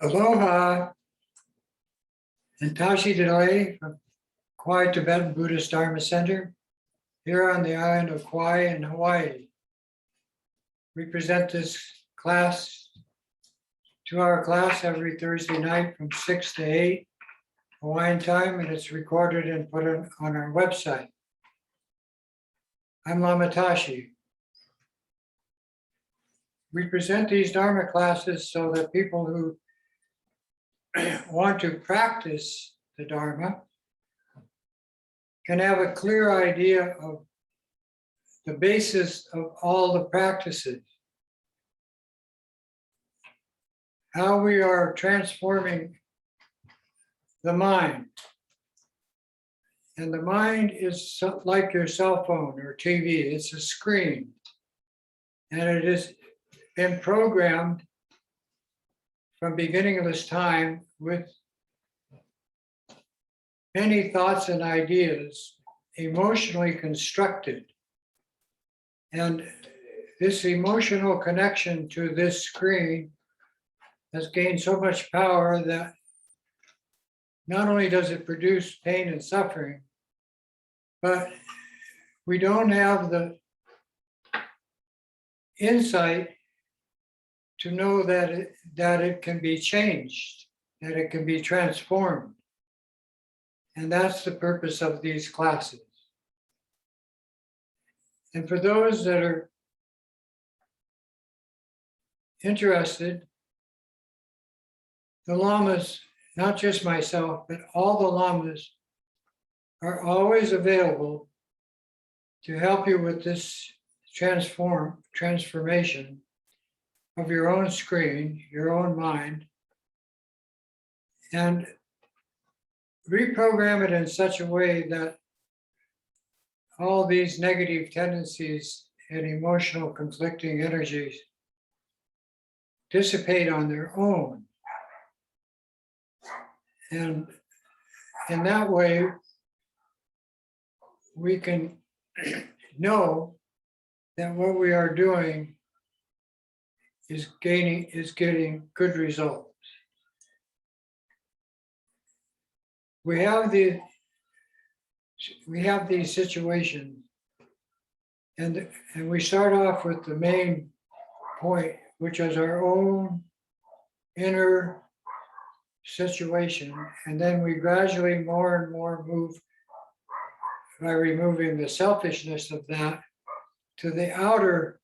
Aloha and Tashi Delay from Kauai Tibetan Buddhist Dharma Center here on the island of Kauai in Hawaii. We present this class, 2-hour class every Thursday night from 6 to 8 Hawaiian time, and it's recorded and put on our website. I'm Lama Tashi. We present these Dharma classes so that people who want to practice the Dharma can have a clear idea of the basis of all the practices, how we are transforming the mind. And the mind is like your cell phone or TV, it's a screen. And it has been programmed from beginning of this time with many thoughts and ideas emotionally constructed. And this emotional connection to this screen has gained so much power that not only does it produce pain and suffering, but we don't have the insight to know that it can be changed, that it can be transformed. And that's the purpose of these classes. And for those that are interested, the lamas, not just myself, but all the lamas are always available to help you with this transformation of your own screen, your own mind, and reprogram it in such a way that all these negative tendencies and emotional conflicting energies dissipate on their own. And in that way, we can know that what we are doing is getting good results. We have these situations, and we start off with the main point, which is our own inner situation, and then we gradually more and more move by removing the selfishness of that to the outer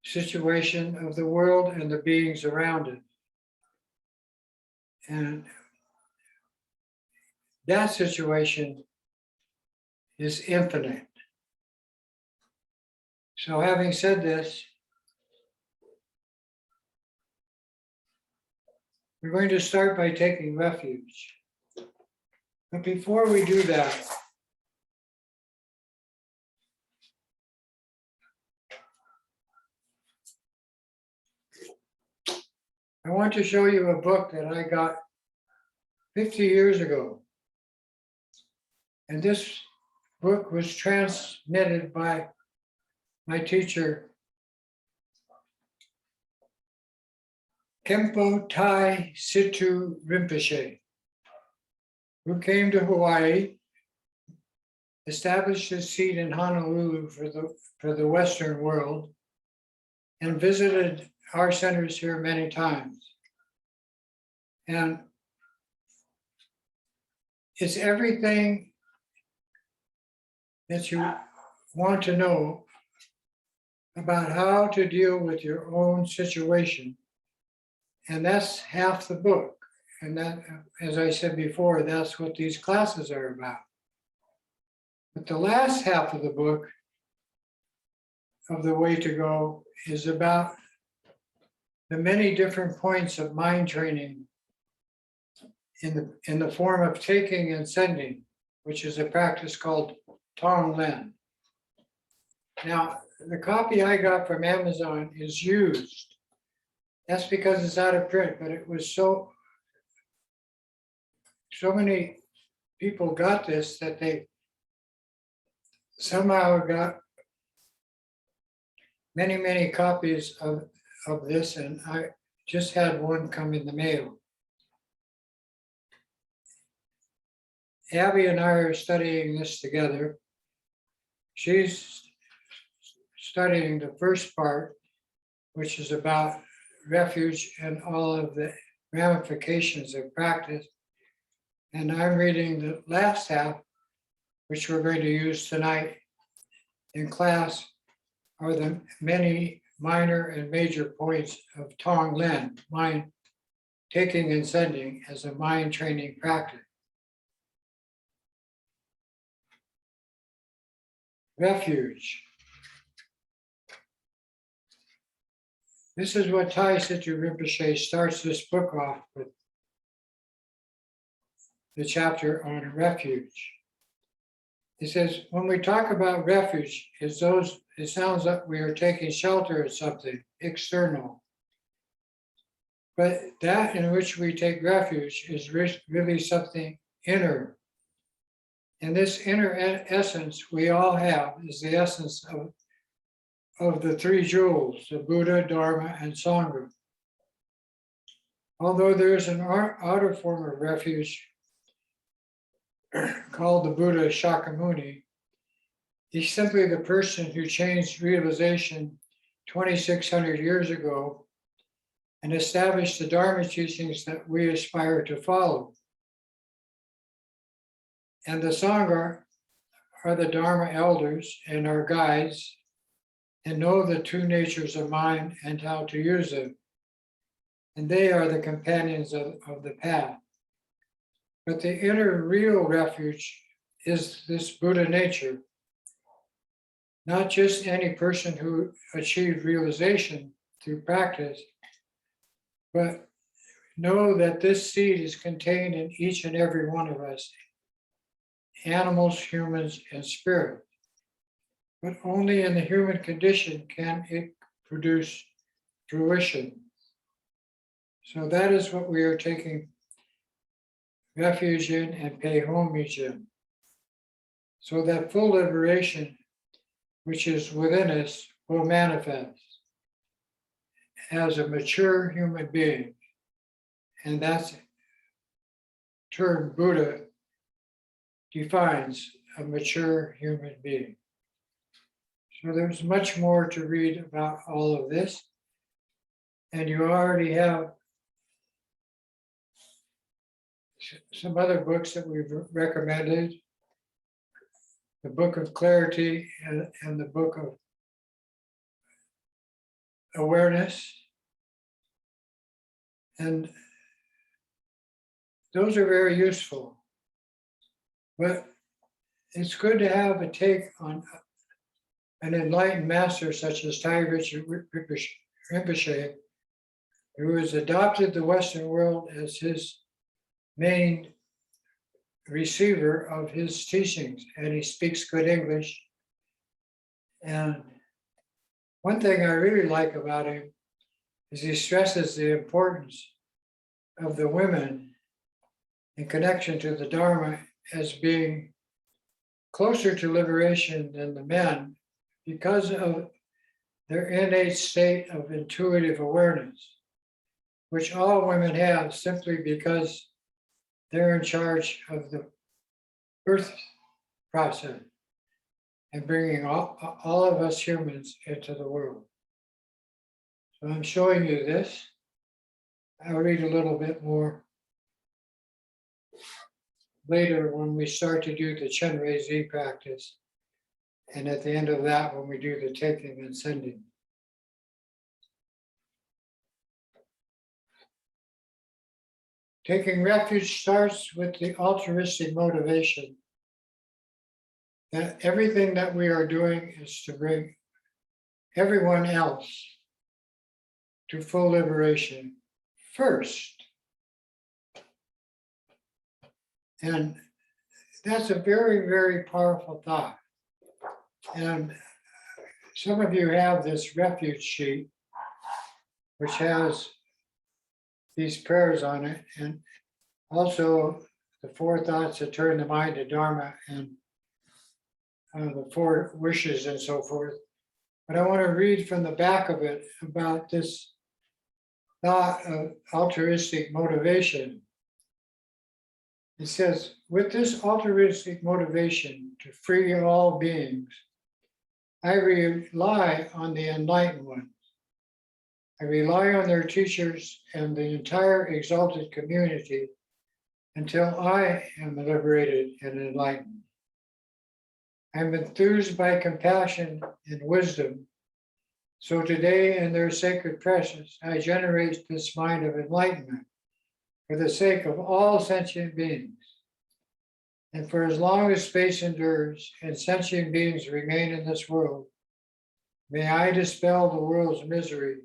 situation of the world and the beings around it. And that situation is infinite. So having said this, we're going to start by taking refuge. But before we do that, I want to show you a book that I got 50 years ago. And this book was transmitted by my teacher, Khenpo Tai Situ Rinpoche, who came to Hawaii, established his seat in Honolulu for the Western world, and visited our centers here many times. And it's everything that you want to know about how to deal with your own situation. And that's half the book. And that, as I said before, that's what these classes are about. But the last half of the book, of the way to go, is about the many different points of mind training in the form of taking and sending, which is a practice called Tong Len. Now, the copy I got from Amazon is used. That's because it's out of print, but it was so many people got this that they somehow got many copies of this, and Just had one come in the mail. Abby and I are studying this together. She's studying the first part, which is about refuge and all of the ramifications of practice. And I'm reading the last half, which we're going to use tonight in class, are the many minor and major points of Tong Lin, mind taking and sending as a mind training practice. Refuge. This is what Tai Situ Rinpoche starts this book off with, the chapter on refuge. He says, when we talk about refuge, it sounds like we are taking shelter of something external. But that in which we take refuge is really something inner. And this inner essence we all have is the essence of the three jewels, the Buddha, Dharma, and Sangha. Although there is an outer form of refuge called the Buddha Shakyamuni, he's simply the person who changed realization 2,600 years ago and established the Dharma teachings that we aspire to follow. And the Sangha are the Dharma elders and our guides and know the true natures of mind and how to use them. And they are the companions of the path. But the inner real refuge is this Buddha nature. Not just any person who achieved realization through practice, but know that this seed is contained in each and every one of us, animals, humans, and spirit. But only in the human condition can it produce fruition. So that is what we are taking refuge in and pay homage in. So that full liberation, which is within us, will manifest as a mature human being. And that's term Buddha defines a mature human being. So there's much more to read about all of this. And you already have some other books that we've recommended, the Book of Clarity and the Book of Awareness. And those are very useful. But it's good to have a take on an enlightened master such as Tai Rinpoche, who has adopted the Western world as his main receiver of his teachings, and he speaks good English. And one thing I really like about him is he stresses the importance of the women in connection to the Dharma as being closer to liberation than the men because of their innate state of intuitive awareness, which all women have simply because they're in charge of the birth process and bringing all of us humans into the world. So I'm showing you this. I'll read a little bit more later when we start to do the Chenrezig practice. And at the end of that, when we do the taking and sending. Taking refuge starts with the altruistic motivation that everything that we are doing is to bring everyone else to full liberation first. And that's a very, very powerful thought. And some of you have this refuge sheet, which has these prayers on it, and also the 4 thoughts that turn the mind to Dharma and the 4 wishes and so forth. But I want to read from the back of it about this thought of altruistic motivation. It says, with this altruistic motivation to free all beings, I rely on the enlightened ones. I rely on their teachers and the entire exalted community until I am liberated and enlightened. I'm enthused by compassion and wisdom. So today, in their sacred presence, I generate this mind of enlightenment for the sake of all sentient beings. And for as long as space endures and sentient beings remain in this world, may I dispel the world's misery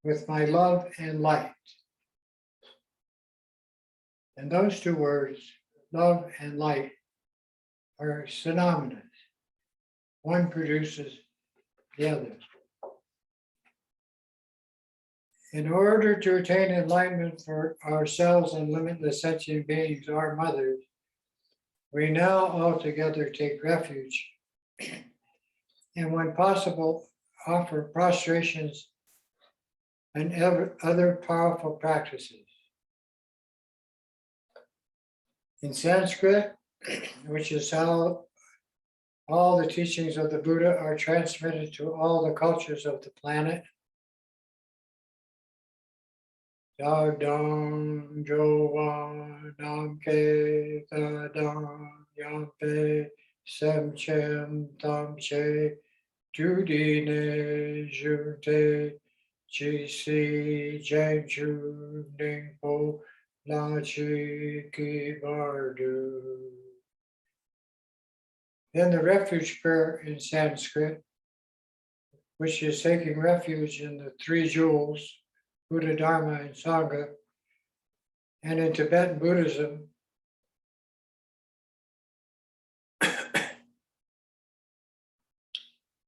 with my love and light. And those two words, love and light, are synonymous. One produces the other. In order to attain enlightenment for ourselves and limitless sentient beings, our mothers, we now all together take refuge and when possible, offer prostrations and other powerful practices. In Sanskrit, which is how all the teachings of the Buddha are transmitted to all the cultures of the planet, Dang Jovan Nam Ke Dang Yampe Sem Chem Tam Che Judine Jute Chi Si Jang Chu Ning Po La Chi Ki Bardu. Then the Refuge Prayer in Sanskrit, which is taking refuge in the three jewels, Buddha, Dharma, and Sangha, and in Tibetan Buddhism,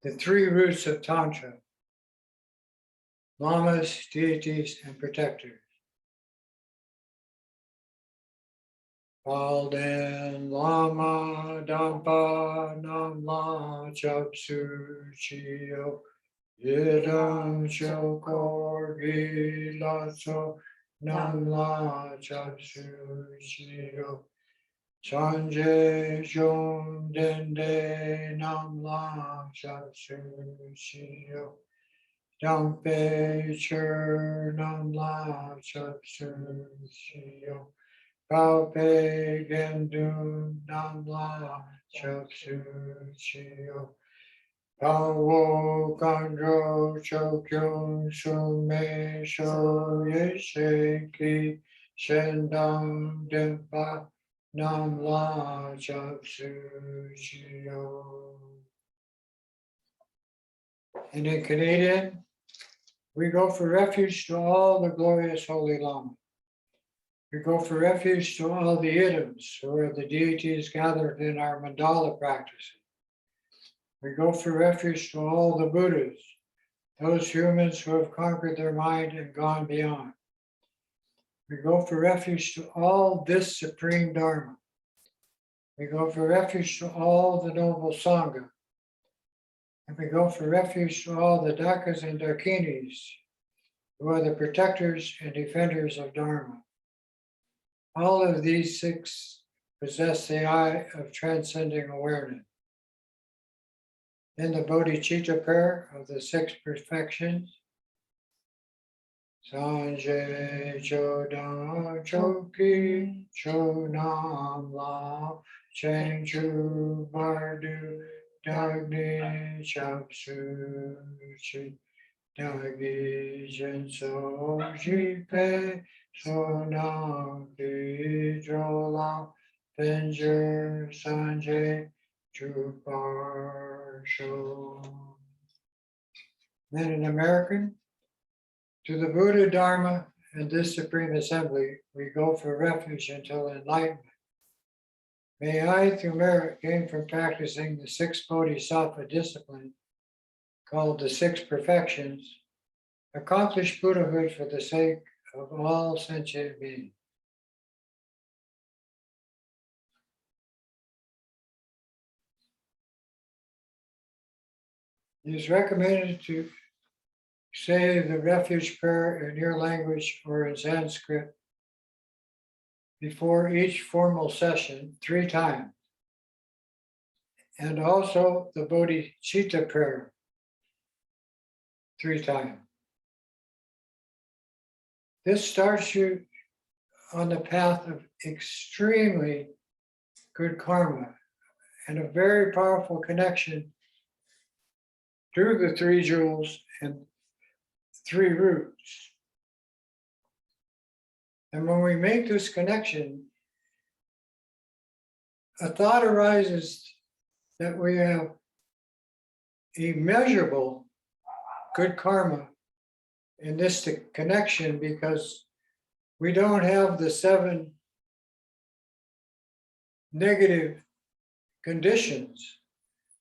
the three roots of Tantra, lamas, deities, and protectors. Palden Lama Dampa Nam La Chap Su Chio Yidam Chokor Gilatso Nam La Chap Su Chio Sanje Jom Dende Nam La Chap Su Chio Dampe Chur Nam La Chap Su Chio Palpe Gendun Nam La Chap Su Chio Pawo Kandro Chokyun Sume Sho Yeshe Ki Shendam Dempa Nam La Chap Su Chio. And in Canadian, we go for refuge to all the glorious Holy Lama. We go for refuge to all the idams, who are the deities gathered in our mandala practices. We go for refuge to all the Buddhas, those humans who have conquered their mind and gone beyond. We go for refuge to all this supreme Dharma. We go for refuge to all the noble Sangha. And we go for refuge to all the Dakas and Dakinis, who are the protectors and defenders of Dharma. All of these six possess the eye of transcending awareness. In the Bodhicitta prayer of the six perfections, Sanje Chodang Choki Chonam La Cheng Chu Bardu Dagni Chapsu Chi Dagi Jinso Jipe Sonam Di Drola Benjer Sanje Chupar Show. Then in American, to the Buddha, Dharma, and this Supreme Assembly, we go for refuge until enlightenment. May I, through merit gained from practicing the six Bodhisattva discipline, called the six perfections, accomplish Buddhahood for the sake of all sentient beings. It is recommended to say the Refuge Prayer in your language or in Sanskrit before each formal session 3 times. And also the Bodhicitta Prayer 3 times. This starts you on the path of extremely good karma and a very powerful connection through the 3 jewels and 3 roots. And when we make this connection, a thought arises that we have immeasurable good karma in this connection because we don't have the 7 negative conditions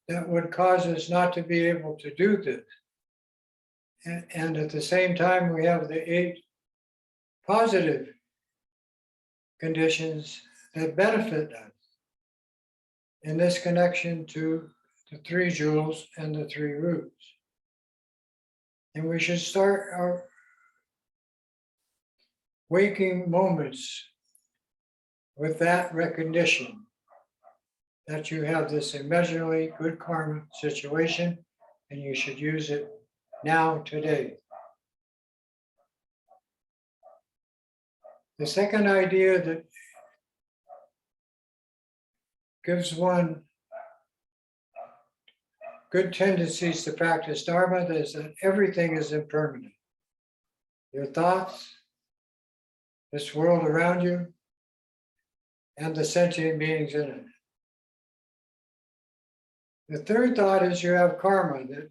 that would cause us not to be able to do this. And at the same time, we have the 8 positive conditions that benefit us in this connection to the 3 jewels and the 3 roots. And we should start our waking moments with that recognition that you have this immeasurably good karma situation and you should use it now, today. The second idea that gives one good tendencies to practice Dharma is that everything is impermanent. Your thoughts, this world around you, and the sentient beings in it. The third thought is you have karma, that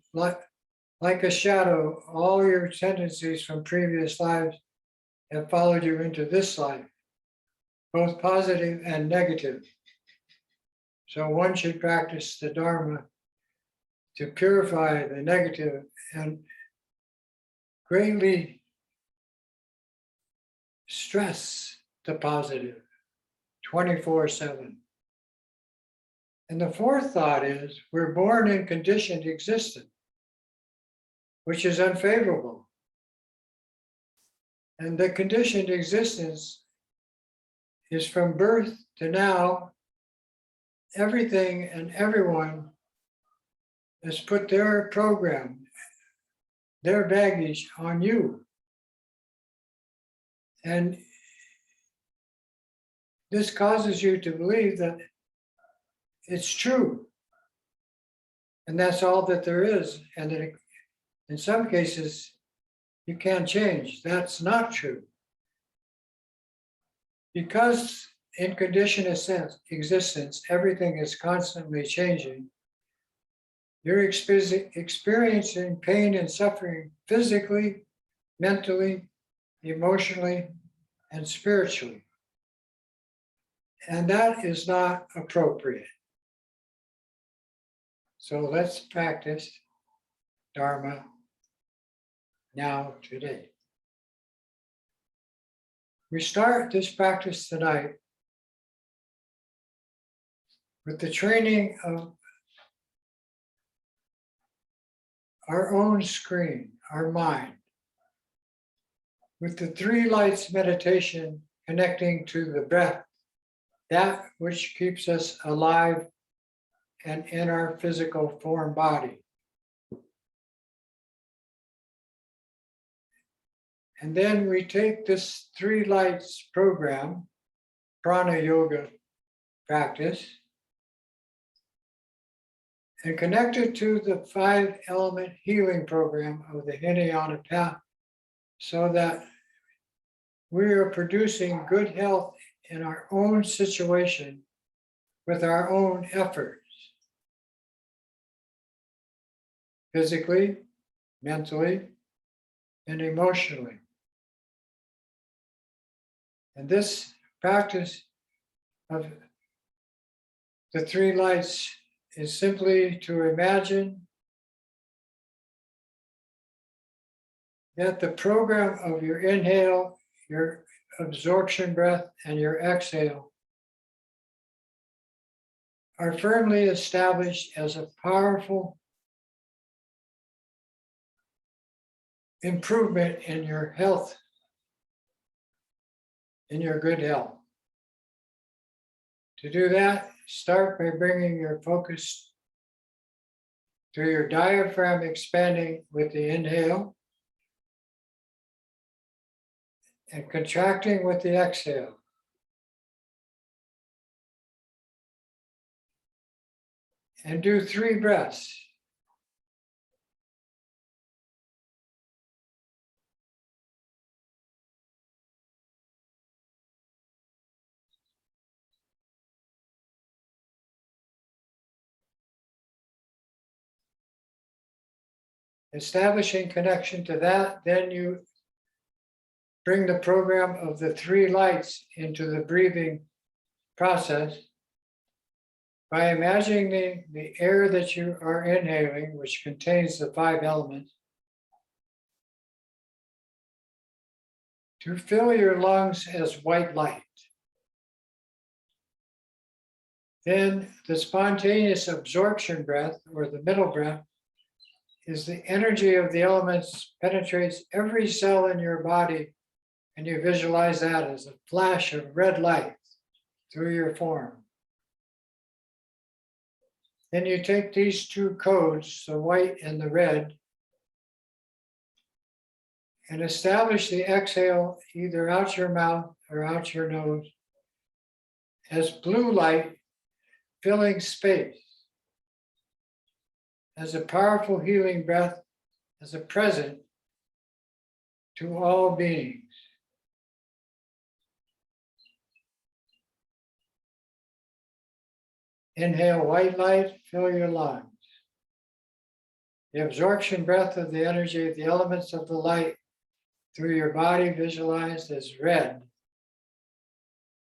like a shadow, all your tendencies from previous lives have followed you into this life, both positive and negative. So one should practice the Dharma to purify the negative and greatly stress the positive 24/7. And the fourth thought is we're born in conditioned existence, which is unfavorable. And the conditioned existence is from birth to now, everything and everyone has put their program, their baggage on you. And this causes you to believe that it's true. And that's all that there is. And that in some cases, you can't change. That's not true. Because in conditioned existence, everything is constantly changing. You're experiencing pain and suffering physically, mentally, emotionally, and spiritually. And that is not appropriate. So let's practice Dharma now, today. We start this practice tonight with the training of our own screen, our mind, with the 3 lights meditation connecting to the breath, that which keeps us alive and in our physical form body. And then we take this 3 lights program, prana yoga practice, and connect it to the 5-element healing program of the Hinayana path so that we are producing good health in our own situation with our own efforts, physically, mentally, and emotionally. And this practice of the 3 lights is simply to imagine that the program of your inhale, your absorption breath, and your exhale are firmly established as a powerful improvement in your health, in your good health. To do that, start by bringing your focus to your diaphragm expanding with the inhale and contracting with the exhale. And do 3 breaths. Establishing connection to that, then you bring the program of the 3 lights into the breathing process by imagining the air that you are inhaling, which contains the 5 elements, to fill your lungs as white light. Then the spontaneous absorption breath, or the middle breath, is the energy of the elements penetrates every cell in your body, and you visualize that as a flash of red light through your form. Then you take these 2 codes, the white and the red, and establish the exhale either out your mouth or out your nose as blue light filling space, as a powerful healing breath, as a present to all beings. Inhale white light, fill your lungs. The absorption breath of the energy of the elements of the light through your body visualized as red.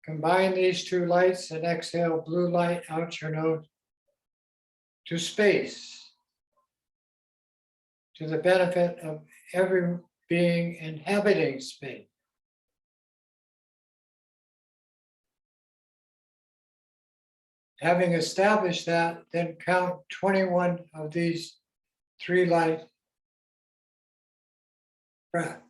Combine these 2 lights and exhale blue light out your nose to space, to the benefit of every being inhabiting space. Having established that, then count 21 of these 3 light breaths.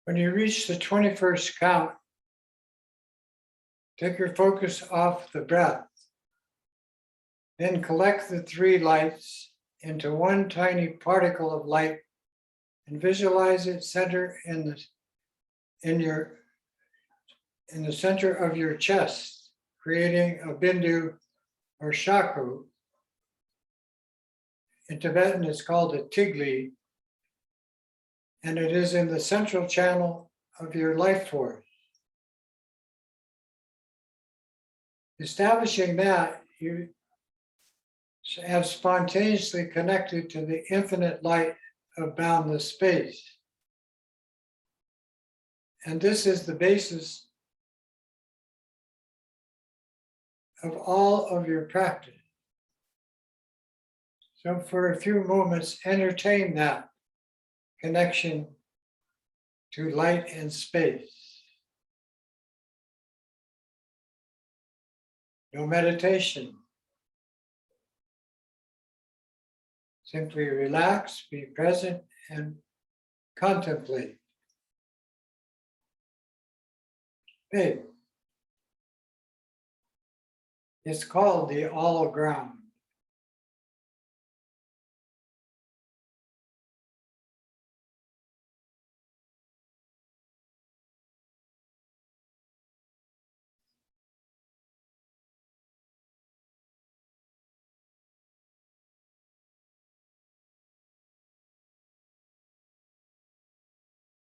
When you reach the 21st count, take your focus off the breath. Then collect the 3 lights into 1 tiny particle of light and visualize it center in the center of your chest, creating a bindu or chakra. In Tibetan, it's called a tigli, and it is in the central channel of your life force. Establishing that, you have spontaneously connected to the infinite light of boundless space. And this is the basis of all of your practice. So for a few moments, entertain that connection to light and space. No meditation. Simply relax, be present, and contemplate. Hey, it's called the all ground.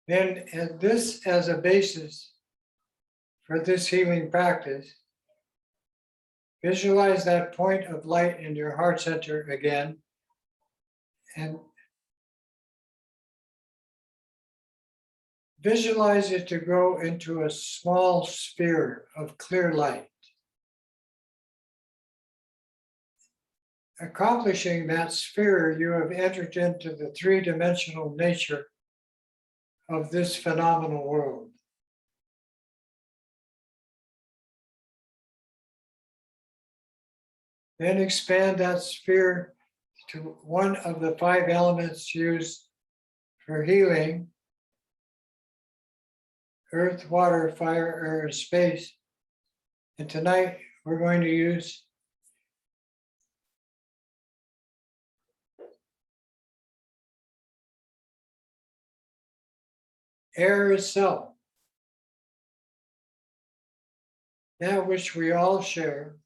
Then, and this as a basis for this healing practice, visualize that point of light in your heart center again, and visualize it to go into a small sphere of clear light. Accomplishing that sphere, you have entered into the three-dimensional nature of this phenomenal world. Then expand that sphere to one of the 5 elements used for healing: earth, water, fire, air, and space. And tonight we're going to use air itself, that which we all share,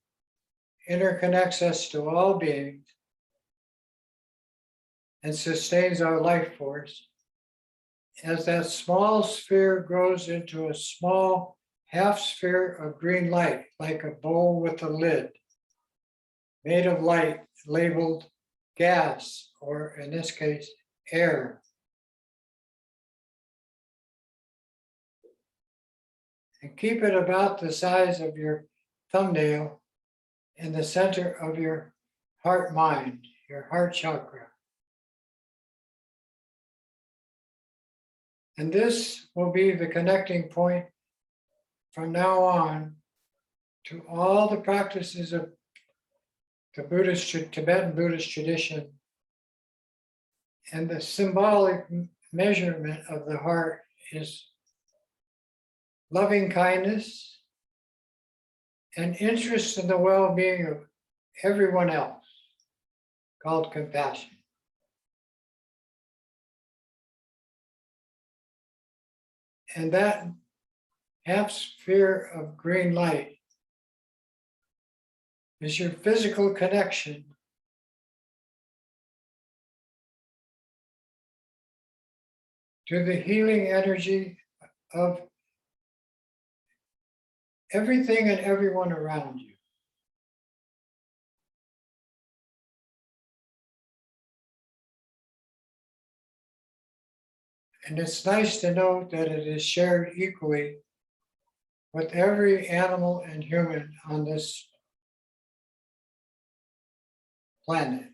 interconnects us to all beings, and sustains our life force. As that small sphere grows into a small half sphere of green light, like a bowl with a lid, made of light, labeled gas, or in this case, air. And keep it about the size of your thumbnail in the center of your heart mind, your heart chakra. And this will be the connecting point from now on to all the practices of the Tibetan Buddhist tradition. And the symbolic measurement of the heart is loving kindness and interest in the well-being of everyone else, called compassion. And that half sphere of green light is your physical connection to the healing energy of everything and everyone around you. And it's nice to know that it is shared equally with every animal and human on this planet.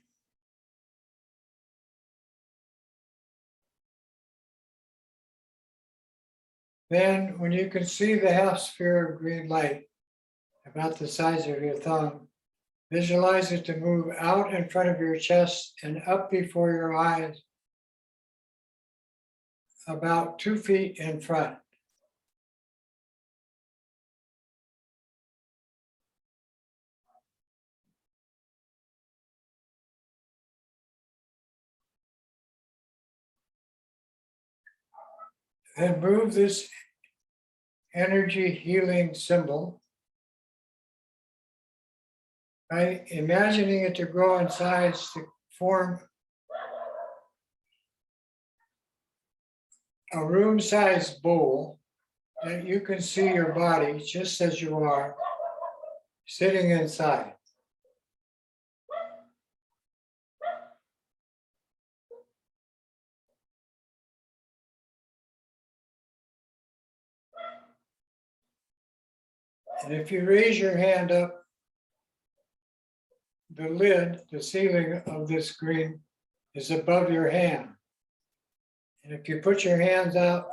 Then, when you can see the half sphere of green light about the size of your thumb, visualize it to move out in front of your chest and up before your eyes, about 2 feet in front. Then move this energy healing symbol by imagining it to grow in size to form a room-sized bowl that you can see your body just as you are sitting inside. And if you raise your hand up the lid, the ceiling of this screen is above your hand. And if you put your hands out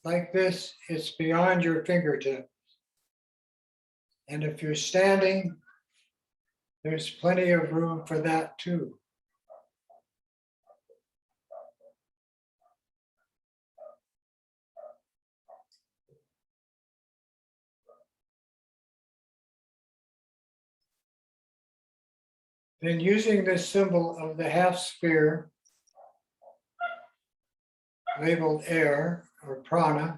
like this, it's beyond your fingertips. And if you're standing, there's plenty of room for that too. Then using this symbol of the half sphere, labeled air or prana,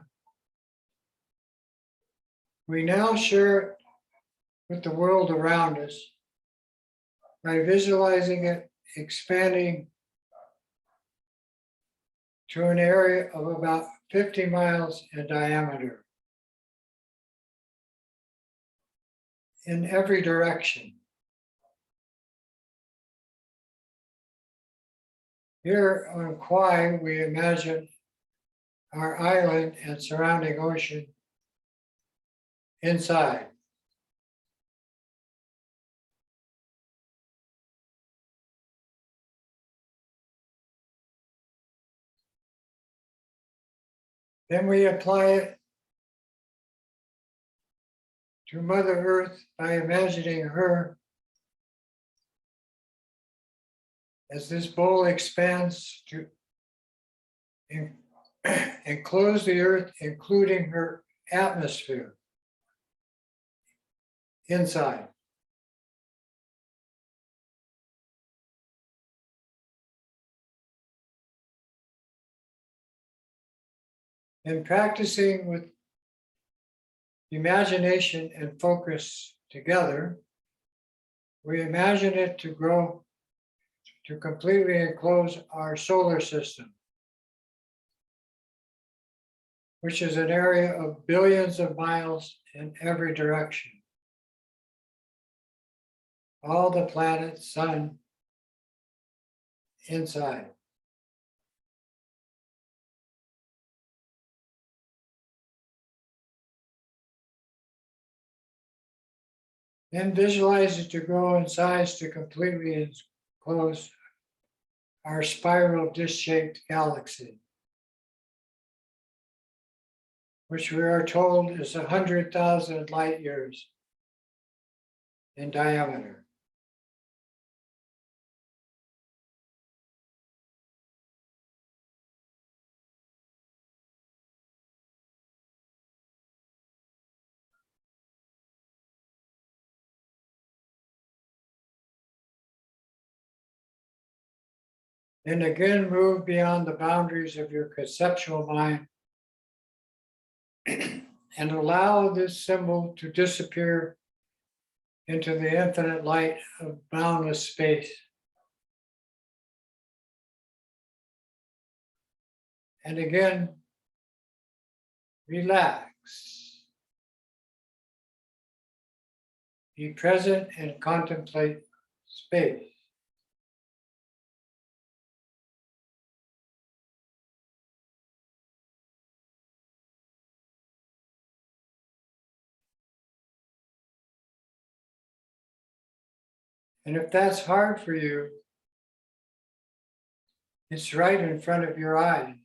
we now share it with the world around us by visualizing it expanding to an area of about 50 miles in diameter in every direction. Here on Kauai, we imagine our island and surrounding ocean inside. Then we apply it to Mother Earth by imagining her as this bowl expands to enclose the Earth, including her atmosphere inside. And practicing with imagination and focus together, we imagine it to grow to completely enclose our solar system, which is an area of billions of miles in every direction. All the planets, sun, inside. Then visualize it to grow in size to completely enclose our spiral disc-shaped galaxy, which we are told is 100,000 light years in diameter. Then again, move beyond the boundaries of your conceptual mind and allow this symbol to disappear into the infinite light of boundless space. And again, relax. Be present and contemplate space. And if that's hard for you, it's right in front of your eyes.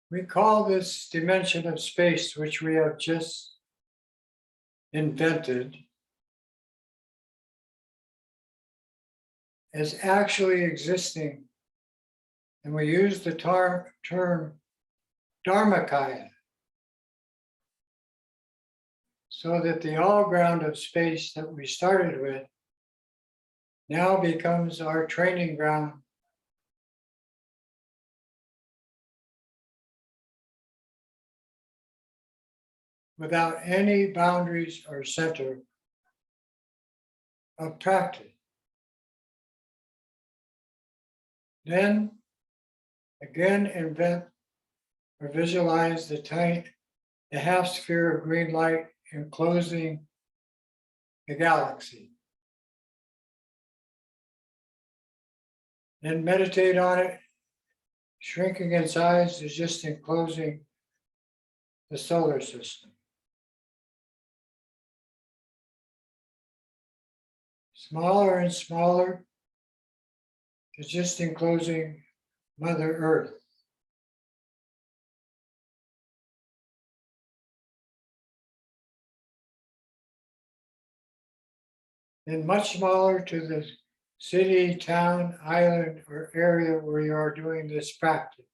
We call this dimension of space, which we have just invented, as actually existing. And we use the term Dharmakaya, so that the all ground of space that we started with now becomes our training ground without any boundaries or center of practice. Then again invent or visualize the half sphere of green light enclosing the galaxy. Then meditate on it, shrinking in size to just enclosing the solar system. Smaller and smaller to just enclosing Mother Earth. Then much smaller to the city, town, island, or area where you are doing this practice.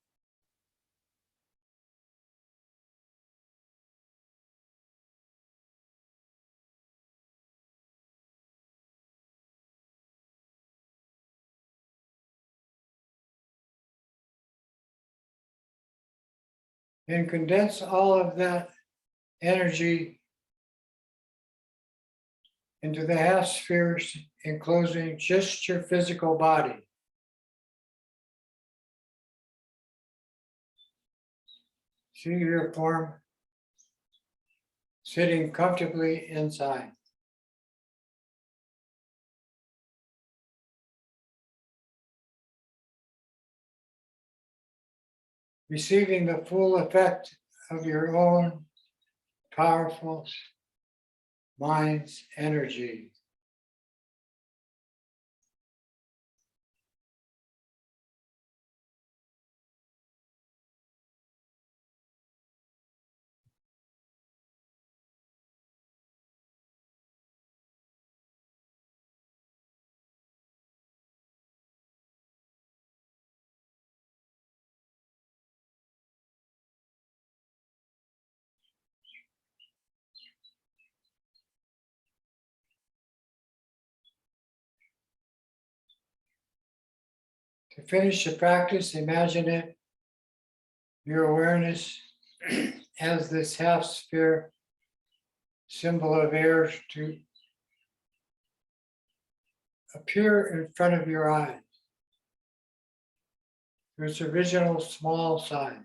And condense all of that energy into the half spheres enclosing just your physical body. See your form sitting comfortably inside. Receiving the full effect of your own powerful mind's energy. To finish the practice, imagine it, your awareness as this half sphere symbol of air to appear in front of your eyes, to its original small size.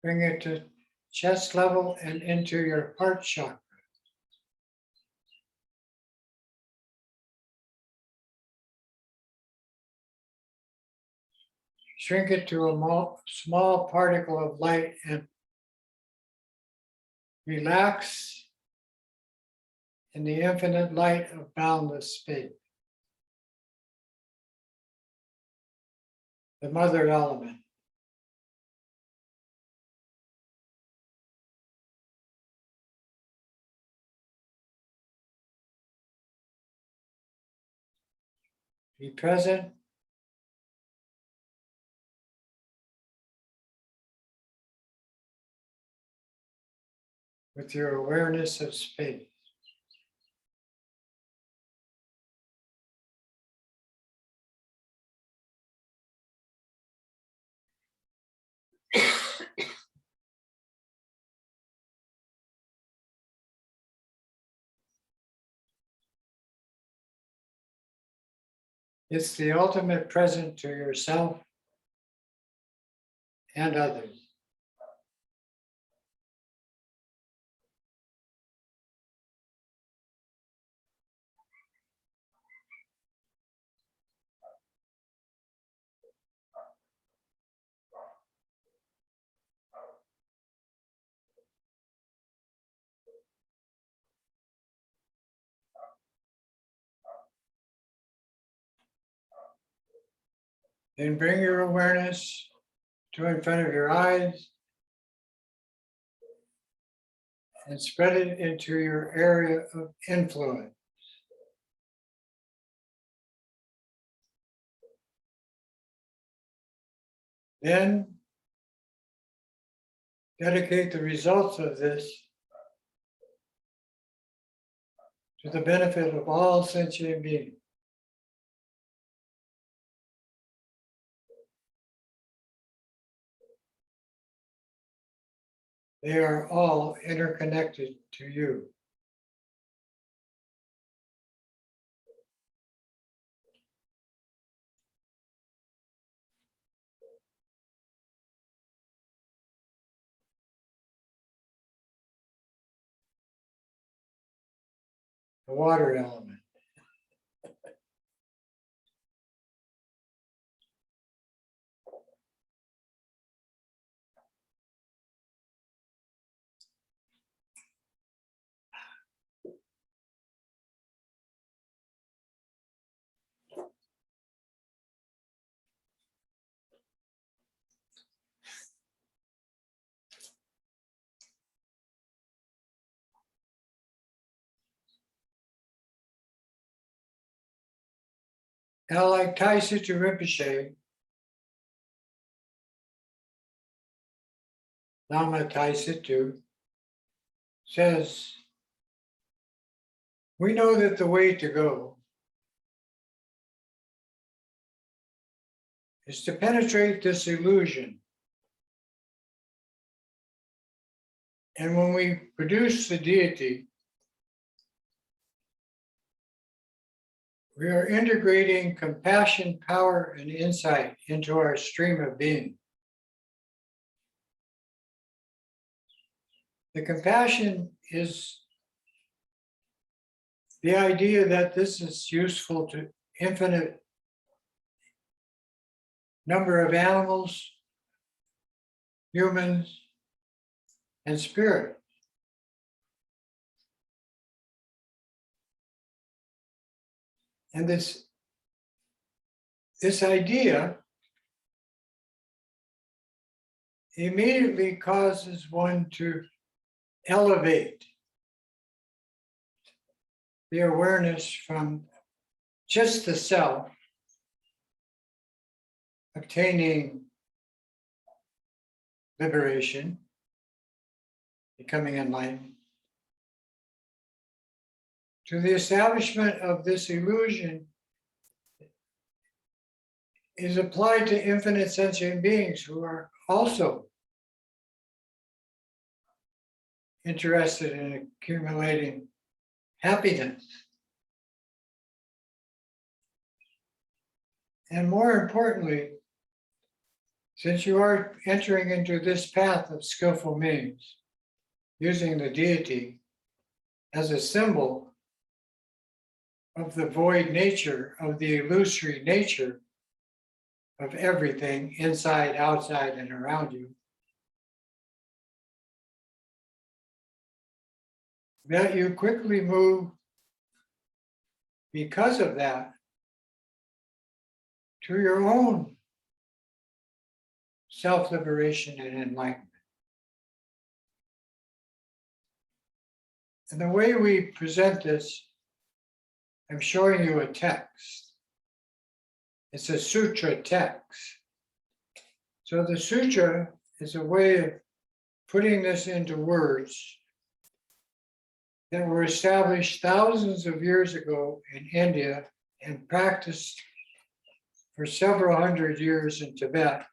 Bring it to chest level and into your heart chakra. Shrink it to a small particle of light and relax in the infinite light of boundless space. The mother element. Be present. With your awareness of space. It's the ultimate present to yourself and others. Then bring your awareness to in front of your eyes and spread it into your area of influence. Then dedicate the results of this to the benefit of all sentient beings. They are all interconnected to you. The water element. Now, like Taisutsu Rinpoche, Lama Taisutsu says, we know that the way to go is to penetrate this illusion. And when we produce the deity, we are integrating compassion, power, and insight into our stream of being. The compassion is the idea that this is useful to infinite number of animals, humans, and spirit. And this idea immediately causes one to elevate the awareness from just the self, obtaining liberation, becoming enlightened, to the establishment of this illusion is applied to infinite sentient beings who are also interested in accumulating happiness. And more importantly, since you are entering into this path of skillful means, using the deity as a symbol of the void nature, of the illusory nature of everything inside, outside, and around you, that you quickly move because of that to your own self-liberation and enlightenment. And the way we present this, I'm showing you a text. It's a sutra text. So the sutra is a way of putting this into words that were established thousands of years ago in India and practiced for several hundred years in Tibet,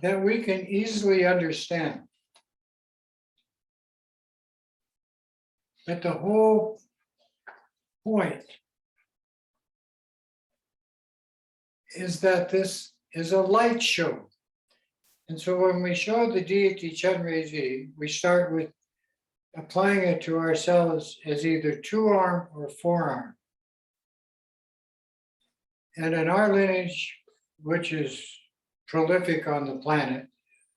that we can easily understand. But the whole point is that this is a light show. And so when we show the deity Chenrezig, we start with applying it to ourselves as either two-arm or four-arm. And in our lineage, which is prolific on the planet,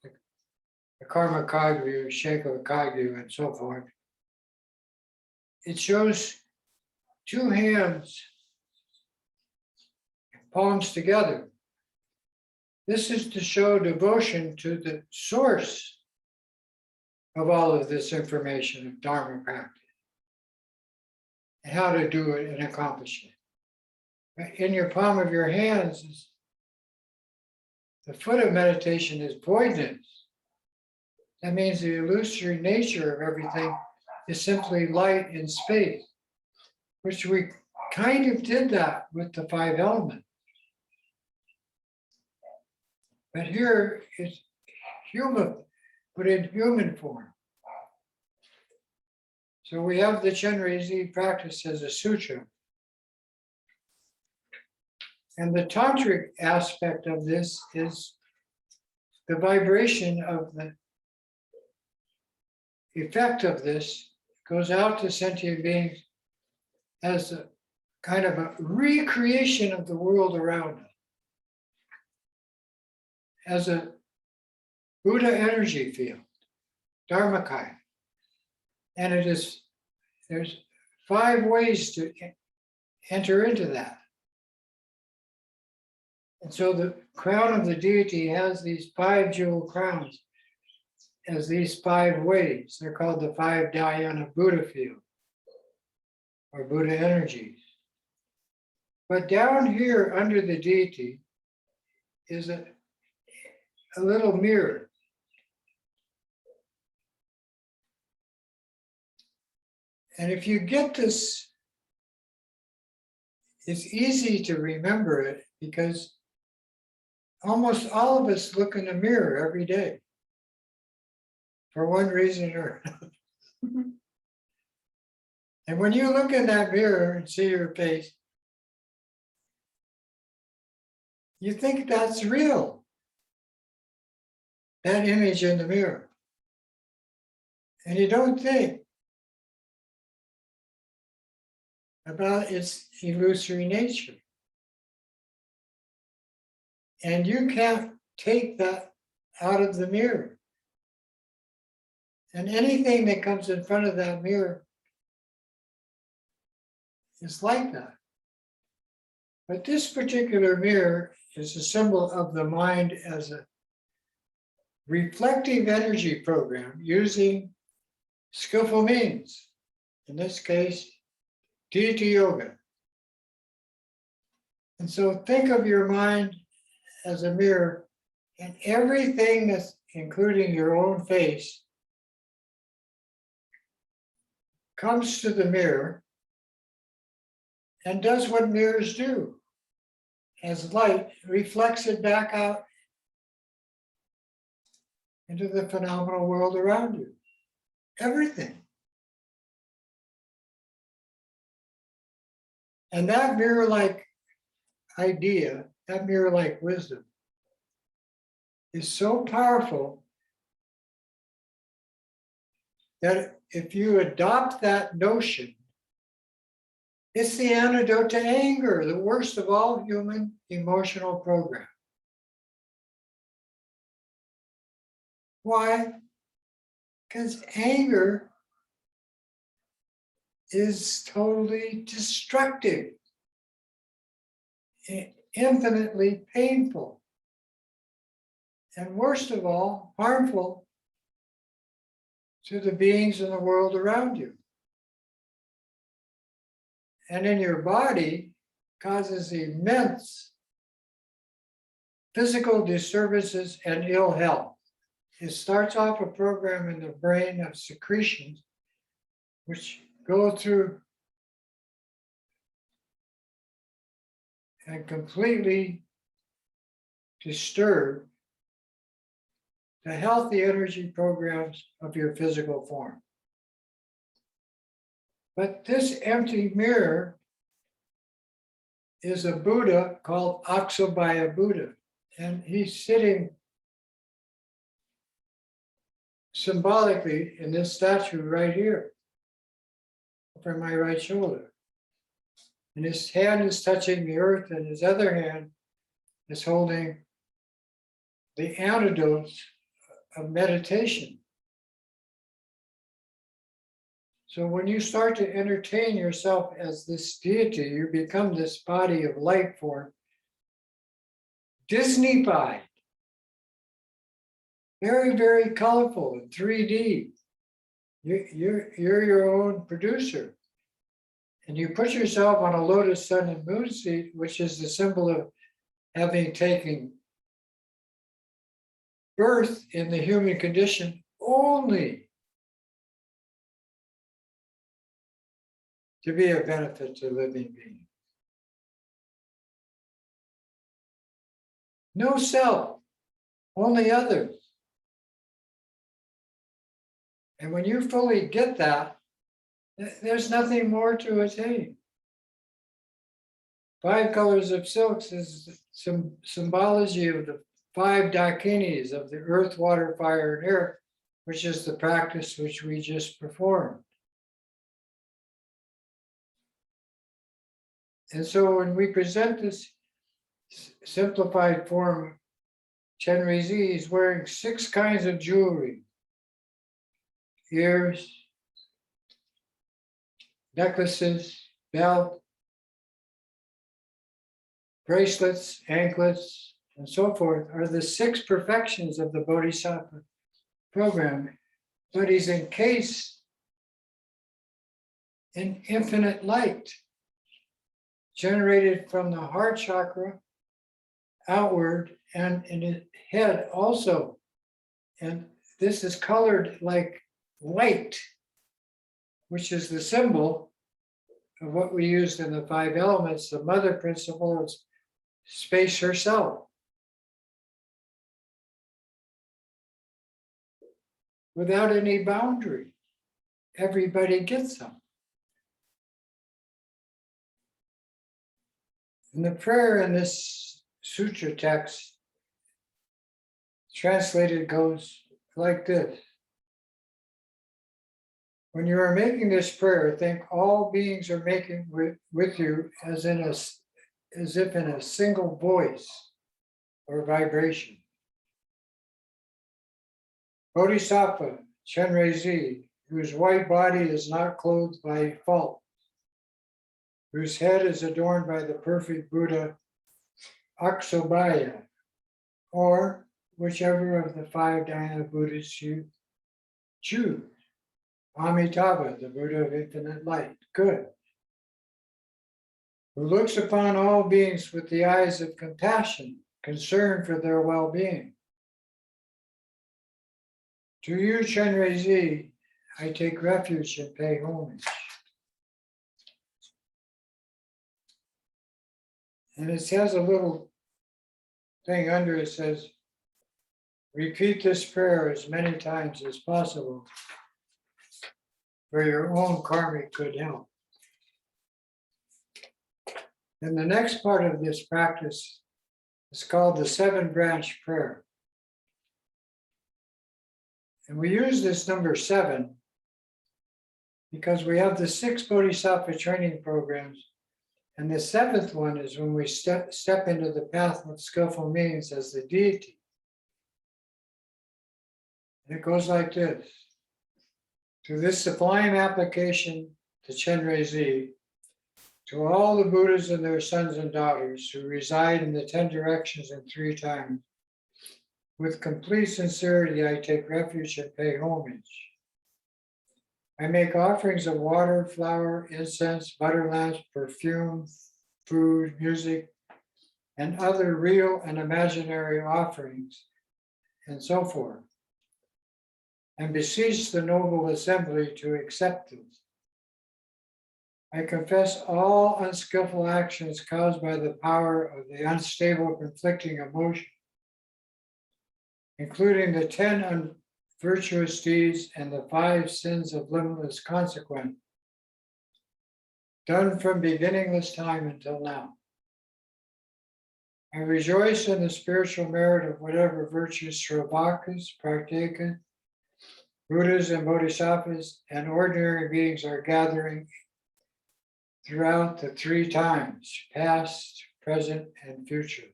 the Karma Kagyu, Sheko Kagyu, and so forth, it shows two hands, palms together. This is to show devotion to the source of all of this information of Dharma practice and how to do it and accomplish it. In your palm of your hands, the foot of meditation is voidness. That means the illusory nature of everything is simply light in space, which we kind of did that with the five elements. But here it's human, but in human form. So we have the Chenrezig practice as a sutra. And the tantric aspect of this is the vibration of the effect of this goes out to sentient beings as a kind of a recreation of the world around us, as a Buddha energy field, Dharmakaya. And there's 5 ways to enter into that. And so the crown of the deity has these 5 jewel crowns as these 5 ways. They're called the 5 dhyana Buddha field or Buddha energies. But down here under the deity is a little mirror. And if you get this, it's easy to remember it because almost all of us look in the mirror every day for one reason or another. And when you look in that mirror and see your face, you think that's real, that image in the mirror. And you don't think about its illusory nature. And you can't take that out of the mirror. And anything that comes in front of that mirror is like that. But this particular mirror is a symbol of the mind as a reflective energy program using skillful means. In this case, deity yoga. And so think of your mind as a mirror, and everything that's including your own face comes to the mirror and does what mirrors do. As light reflects it back out into the phenomenal world around you. Everything. And that mirror-like idea, that mirror-like wisdom, is so powerful that if you adopt that notion, it's the antidote to anger, the worst of all human emotional programs. Why? Because anger is totally destructive, infinitely painful, and worst of all, harmful to the beings in the world around you. And in your body, causes immense physical disturbances and ill health. It starts off a program in the brain of secretions, which go through and completely disturb the healthy energy programs of your physical form. But this empty mirror is a Buddha called Aksabhaya Buddha, and he's sitting symbolically in this statue right here, over my right shoulder. And his hand is touching the earth, and his other hand is holding the antidotes of meditation. So when you start to entertain yourself as this deity, you become this body of light form, Disney-fied, very, very colorful in 3D. You're your own producer. And you put yourself on a lotus sun and moon seat, which is the symbol of having taken birth in the human condition only to be a benefit to living beings. No self, only others. And when you fully get that, there's nothing more to attain. 5 colors of silks is some symbology of the 5 dakinis of the earth, water, fire, and air, which is the practice which we just performed. And so when we present this simplified form, Chenrezig is wearing 6 kinds of jewelry: ears, necklaces, belt, bracelets, anklets, and so forth are the 6 perfections of the Bodhisattva program. But he's encased in infinite light generated from the heart chakra outward and in his head also. And this is colored like light, which is the symbol of what we used in the 5 elements, the mother principle of space herself. Without any boundary, everybody gets them. And the prayer in this sutra text translated goes like this. When you are making this prayer, think all beings are making with you as if in a single voice or vibration. Bodhisattva Chenrezig, whose white body is not clothed by fault, whose head is adorned by the perfect Buddha Aksobhaya, or whichever of the 5 Dhyana Buddhas you choose. Amitabha, the Buddha of infinite light. Good. Who looks upon all beings with the eyes of compassion, concern for their well-being. To you, Chenrezig, I take refuge and pay homage. And it has a little thing under it says, repeat this prayer as many times as possible for your own karmic good health. And the next part of this practice is called the 7-branch prayer. And we use this number 7 because we have the 6 Bodhisattva training programs. And the 7th one is when we step into the path of skillful means as the deity. And it goes like this. To this sublime application to Chenrezig, to all the Buddhas and their sons and daughters who reside in the 10 directions and 3 times, with complete sincerity, I take refuge and pay homage. I make offerings of water, flour, incense, butter lamps, perfume, food, music, and other real and imaginary offerings, and so forth, and beseech the noble assembly to accept them. I confess all unskillful actions caused by the power of the unstable conflicting emotion, including the 10 unvirtuous deeds and the 5 sins of limitless consequence, done from beginningless time until now. I rejoice in the spiritual merit of whatever virtues Shravakas, Praktikas, Buddhas and Bodhisattvas and ordinary beings are gathering throughout the 3 times, past, present, and future.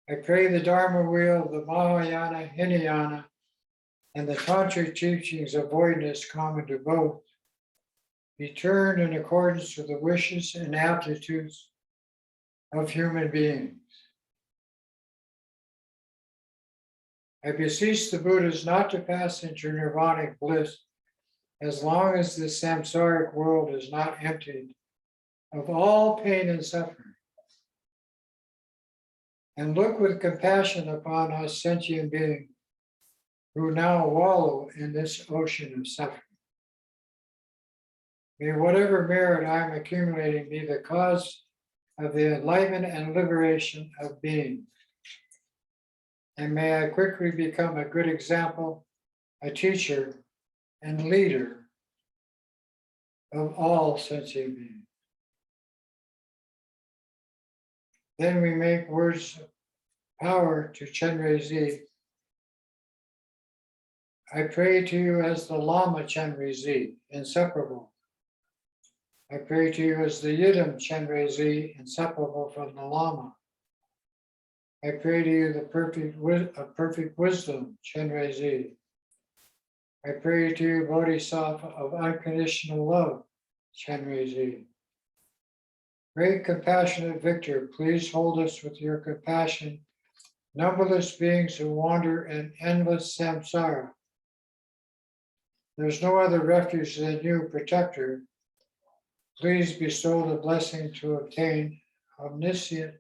I pray the Dharma wheel, the Mahayana, Hinayana, and the Tantric teachings of voidness common to both be turned in accordance with the wishes and aptitudes of human beings. I beseech the Buddhas not to pass into nirvanic bliss as long as the samsaric world is not emptied of all pain and suffering. And look with compassion upon us sentient beings who now wallow in this ocean of suffering. May whatever merit I am accumulating be the cause of the enlightenment and liberation of beings. and may I quickly become a good example, a teacher, and leader of all sentient beings. Then we make words of power to Chenrezig. I pray to you as the Lama Chenrezig, inseparable. I pray to you as the Yidam Chenrezig, inseparable from the Lama. I pray to you the perfect wisdom, Chenrezig. I pray to you, Bodhisattva of unconditional love, Chenrezig. Great compassionate victor, please hold us with your compassion, numberless beings who wander in endless samsara. There's no other refuge than you, protector. Please bestow the blessing to obtain omniscient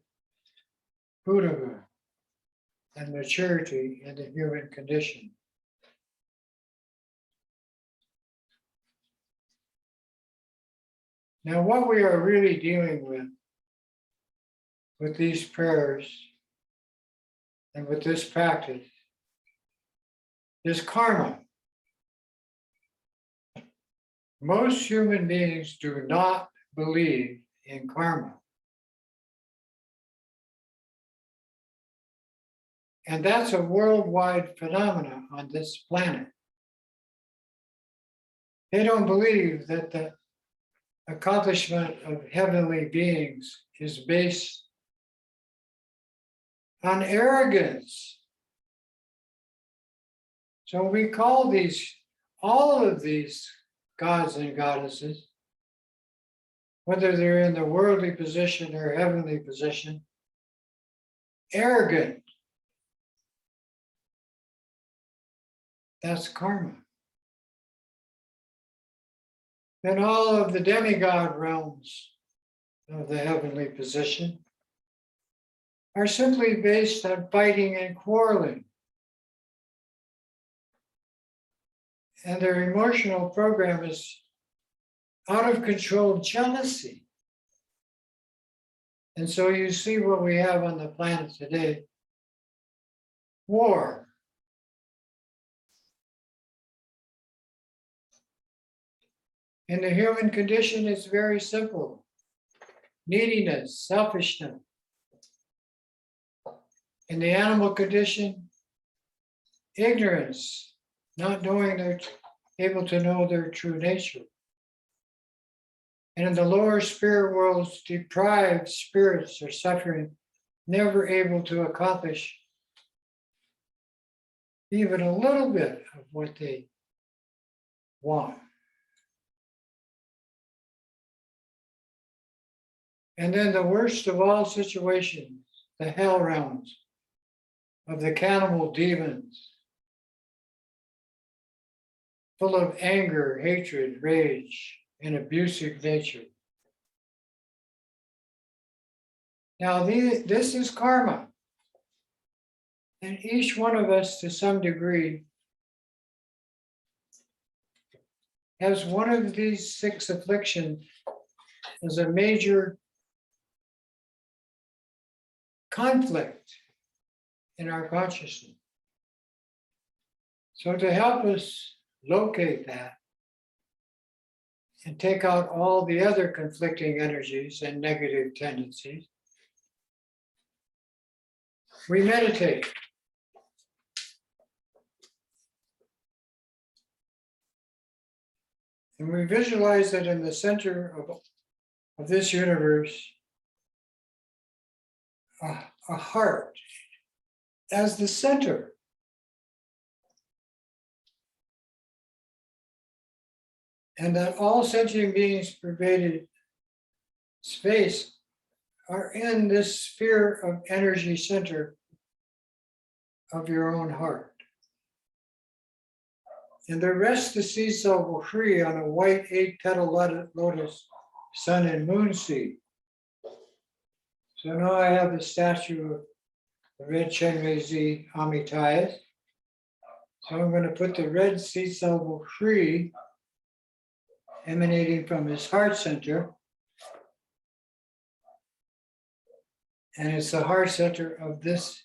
Buddhahood and maturity in the human condition. Now, what we are really dealing with these prayers and with this practice is karma. Most human beings do not believe in karma. And that's a worldwide phenomenon on this planet. They don't believe that the accomplishment of heavenly beings is based on arrogance. So we call all of these gods and goddesses, whether they're in the worldly position or heavenly position, arrogant. That's karma. Then all of the demigod realms of the heavenly position are simply based on fighting and quarreling. And their emotional program is out of control jealousy. And so you see what we have on the planet today: war. In the human condition, it's very simple: neediness, selfishness. In the animal condition, ignorance, not able to know their true nature. And in the lower spirit worlds, deprived spirits are suffering, never able to accomplish even a little bit of what they want. And then the worst of all situations, the hell realms of the cannibal demons, full of anger, hatred, rage, and abusive nature. Now, this is karma. And each one of us, to some degree, has one of these 6 afflictions as a major conflict in our consciousness. So to help us locate that and take out all the other conflicting energies and negative tendencies, we meditate. And we visualize that in the center of this universe, a heart as the center. And that all sentient beings pervaded space are in this sphere of energy center of your own heart. And the rest the seed cell will free on a white 8-petal lotus, sun and moon seed. So now I have the statue of the red Chenrezig Amitai. So I'm going to put the red seed cell free emanating from his heart center. And it's the heart center of this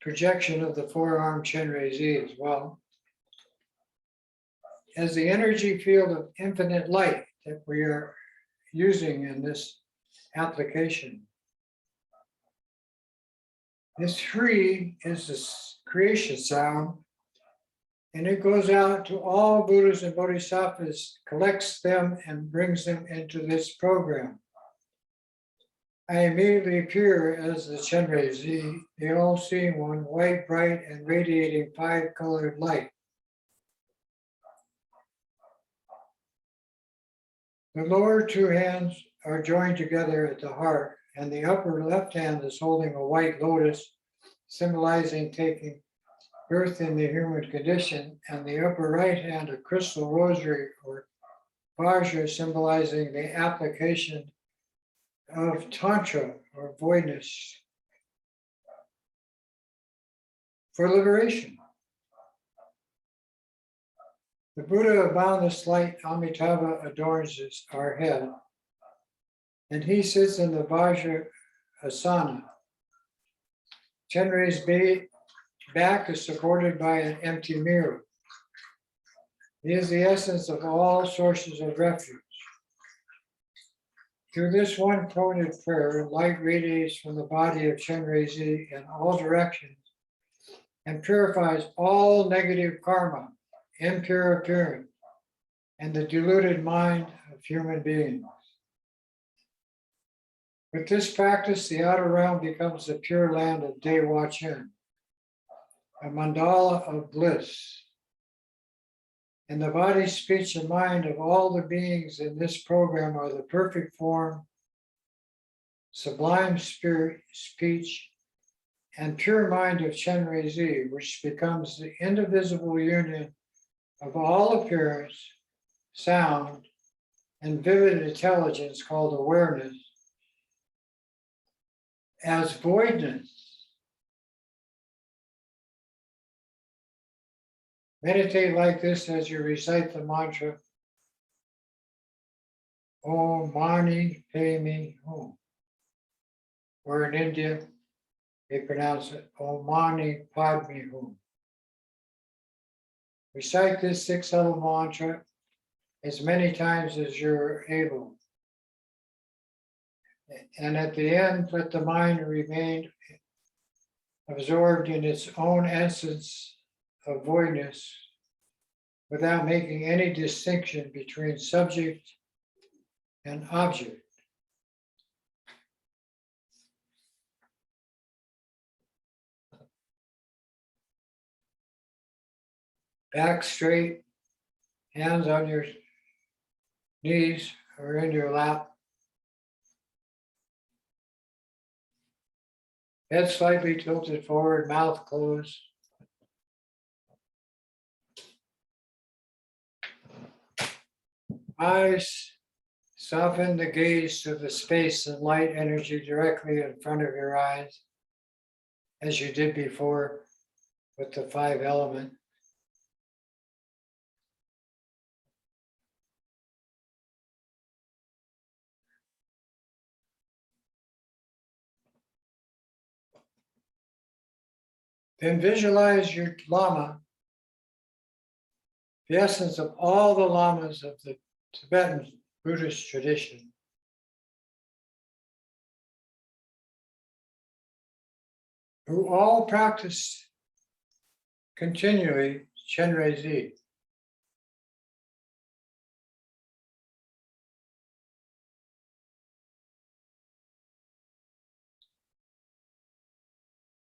projection of the forearm Chenrezig as well, as the energy field of infinite light that we are using in this application. This free is the creation sound, and it goes out to all Buddhas and Bodhisattvas, collects them and brings them into this program. I immediately appear as the Chenrezig, the all-seeing one, white, bright, and radiating 5-colored light. The lower two hands are joined together at the heart, and the upper left hand is holding a white lotus, symbolizing taking birth in the human condition, and the upper right hand a crystal rosary or vajra, symbolizing the application of Tantra or voidness for liberation. The Buddha of boundless light, Amitabha, adorns our head, and he sits in the Vajra Asana. Chenrezig's back is supported by an empty mirror. He is the essence of all sources of refuge. Through this one quoted prayer, light radiates from the body of Chenrezig in all directions and purifies all negative karma, impure appearance, and the deluded mind of human beings. With this practice, the outer realm becomes the pure land of Dewa Chen, a mandala of bliss. And the body, speech, and mind of all the beings in this program are the perfect form, sublime spirit, speech, and pure mind of Chenrezig, which becomes the indivisible union of all appearance, sound, and vivid intelligence called awareness as voidness. Meditate like this as you recite the mantra, Om Mani Padme Hum. Or in India, they pronounce it Om Mani Padme Hum. Recite this 6-syllable mantra as many times as you're able. And at the end, let the mind remain absorbed in its own essence of voidness without making any distinction between subject and object. Back straight, hands on your knees or in your lap. Head slightly tilted forward, mouth closed. Eyes, soften the gaze to the space and light energy directly in front of your eyes, as you did before with the 5 element. Then visualize your Lama, the essence of all the Lamas of the Tibetan Buddhist tradition. Who all practice continually Chenrezig.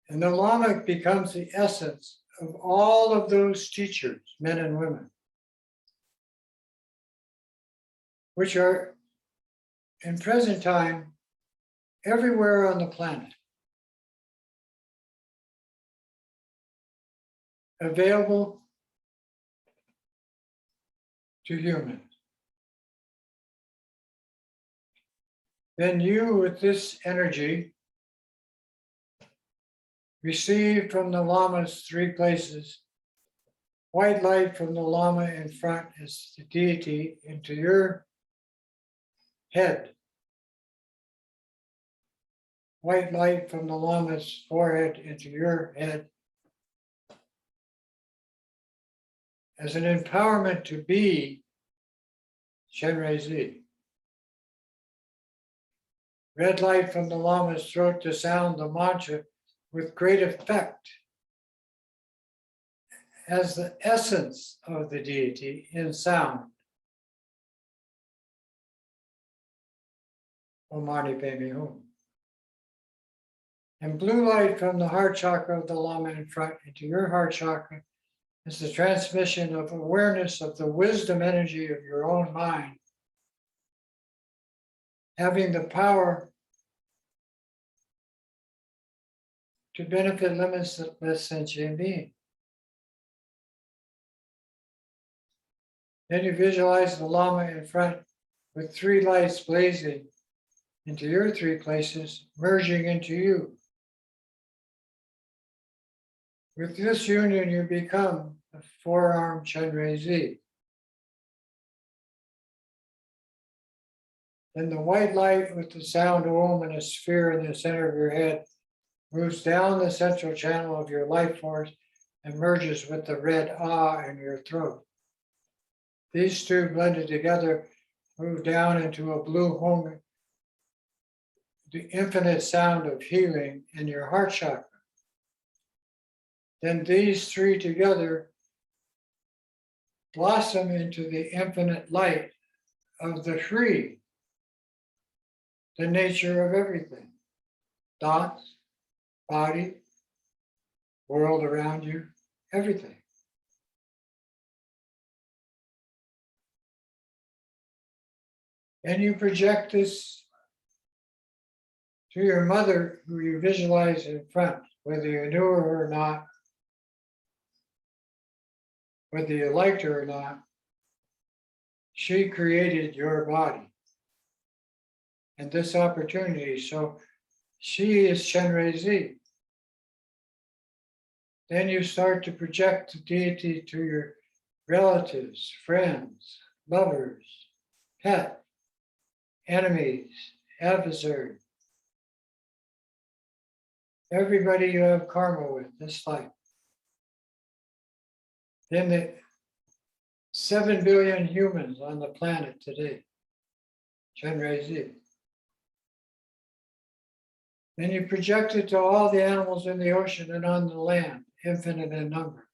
And the Lama becomes the essence of all of those teachers, men and women, which are in present time everywhere on the planet, available to humans. Then you, with this energy, receive from the Lama's 3 places, white light from the Lama in front as the deity into your head. white light from the Lama's forehead into your head as an empowerment to be Chenrezig. Red light from the Lama's throat to sound the mantra with great effect as the essence of the deity in sound. Om Mani Padme Hum. And blue light from the heart chakra of the Lama in front into your heart chakra is the transmission of awareness of the wisdom energy of your own mind, having the power to benefit limitless sentient being. Then you visualize the Lama in front with three lights blazing into your three places, merging into you. With this union, you become a four-armed Chenrezig. Then the white light with the sound Om and a sphere in the center of your head moves down the central channel of your life force and merges with the red Ah in your throat. These two blended together move down into a blue hum, the infinite sound of healing in your heart chakra. Then these three together blossom into the infinite light of the three, the nature of everything, thoughts, body, world around you, everything. And you project this to your mother, who you visualize in front, whether you knew her or not, whether you liked her or not. She created your body and this opportunity. So she is Chenrezig. Then you start to project the deity to your relatives, friends, lovers, pet, enemies, adversaries, everybody you have karma with this life. Then the 7 billion humans on the planet today, Chenrezig. Then you project it to all the animals in the ocean and on the land, infinite in number.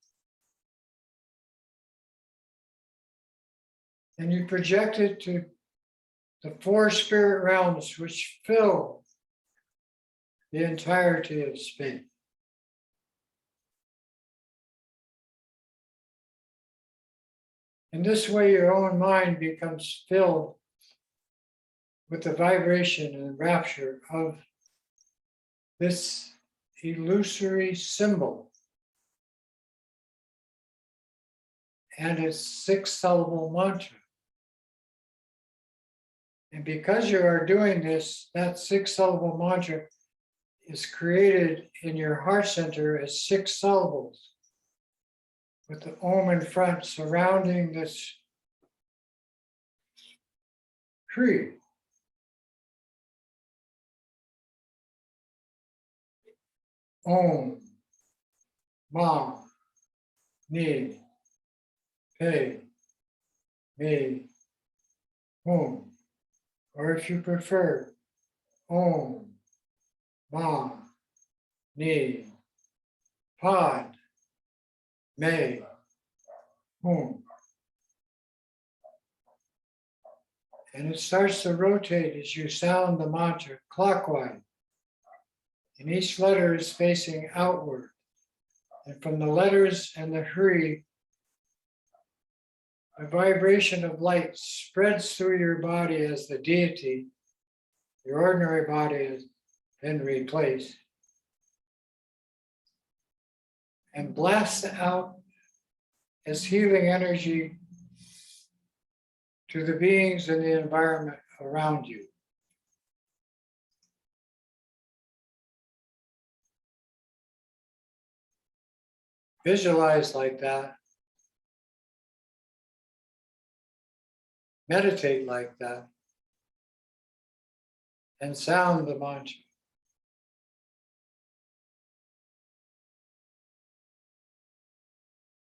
And you project it to the 4 spirit realms which fill the entirety of space. In this way, your own mind becomes filled with the vibration and rapture of this illusory symbol and its 6-syllable mantra. And because you are doing this, that 6-syllable mantra is created in your heart center as 6 syllables, with the Om in front surrounding this tree. Om, Ma, Ni, Pe, Me, Hum. Or if you prefer, Om, Ma, Ni, Pod, Me, Hum. And it starts to rotate as you sound the mantra clockwise. And each letter is facing outward. And from the letters and the Hri, a vibration of light spreads through your body as the deity, your ordinary body, has been replaced, and blasts out as healing energy to the beings in the environment around you. Visualize like that. Meditate like that. And sound the mantra.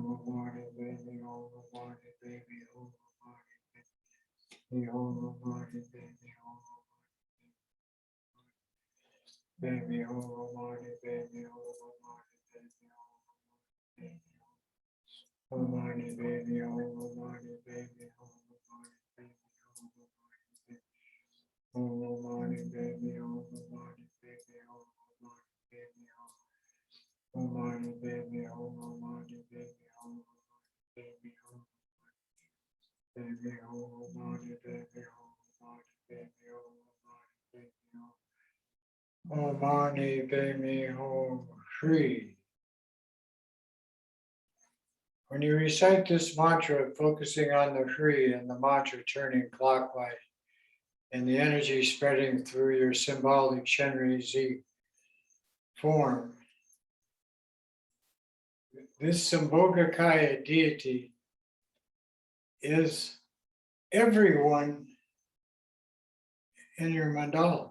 Om Mani Baby, Om Mani Baby, Om Mani Baby, Om Mani Baby, Baby, Om Mani Baby, Om Mani Baby, Om Mani Baby, Om Mani Baby, Om Mani Baby, Om Mani Baby, Om Mani Baby, Om Baby, Baby, Om Mani Baby, Om Mani Baby, Om Mani Baby, Om Shri. When you recite this mantra, focusing on the Shri and the mantra turning clockwise and the energy spreading through your symbolic Chenrezig form, this Sambhogakaya deity is everyone in your mandala.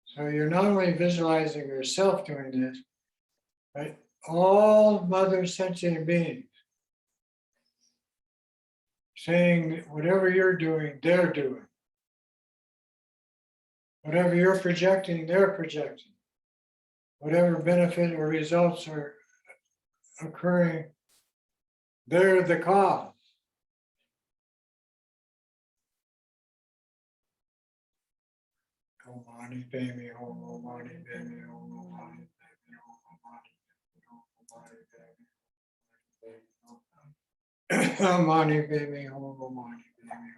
So you're not only visualizing yourself doing this, but all mother sentient beings saying that whatever you're doing, they're doing. Whatever you're projecting, they're projecting. Whatever benefit or results are occurring, they're the cause. Om Mani Baby, Om Mani Baby, Om Mani Baby, Om Mani Baby, Om Mani Baby, Om Mani Baby, Om Mani Baby,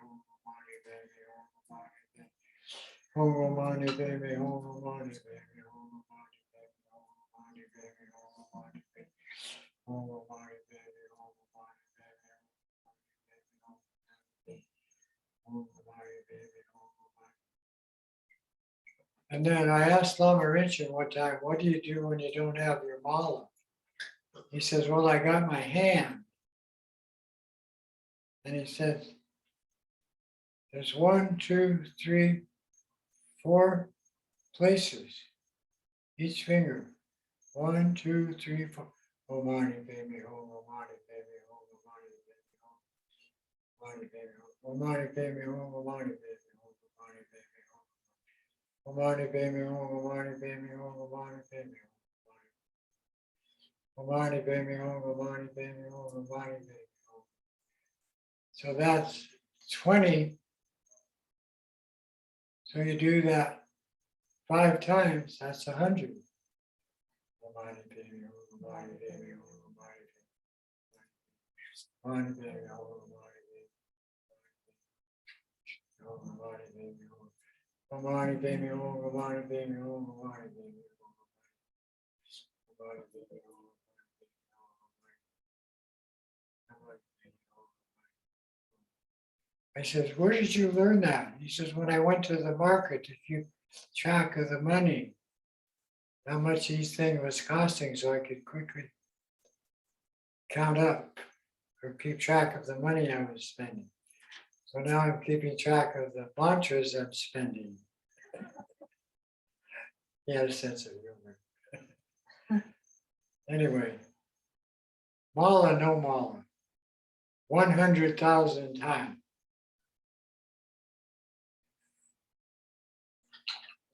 Om Mani Baby, Om Mani Baby, And then I asked Lama Rinchen one time, what do you do when you don't have your mala? He says, well, I got my hand. And he says, there's 1, 2, 3, 4 places, each finger. 1, 2, 3, 4. Om Mani Baby, Om Mani Baby, Om Mani Baby, Om Mani Baby, Om Mani Baby, Om Mani Baby, Om Mani Baby, Om Mani Baby, Om Mani Baby, Om Mani Baby, Om Mani Baby. So that's 20 So you do that 5 times, that's 100. I says, where did you learn that? He says, when I went to the market to keep track of the money, how much each thing was costing, so I could quickly count up or keep track of the money I was spending. So now I'm keeping track of the mantras I'm spending. He had a sense of humor. Anyway, mala no mala, 100,000 times.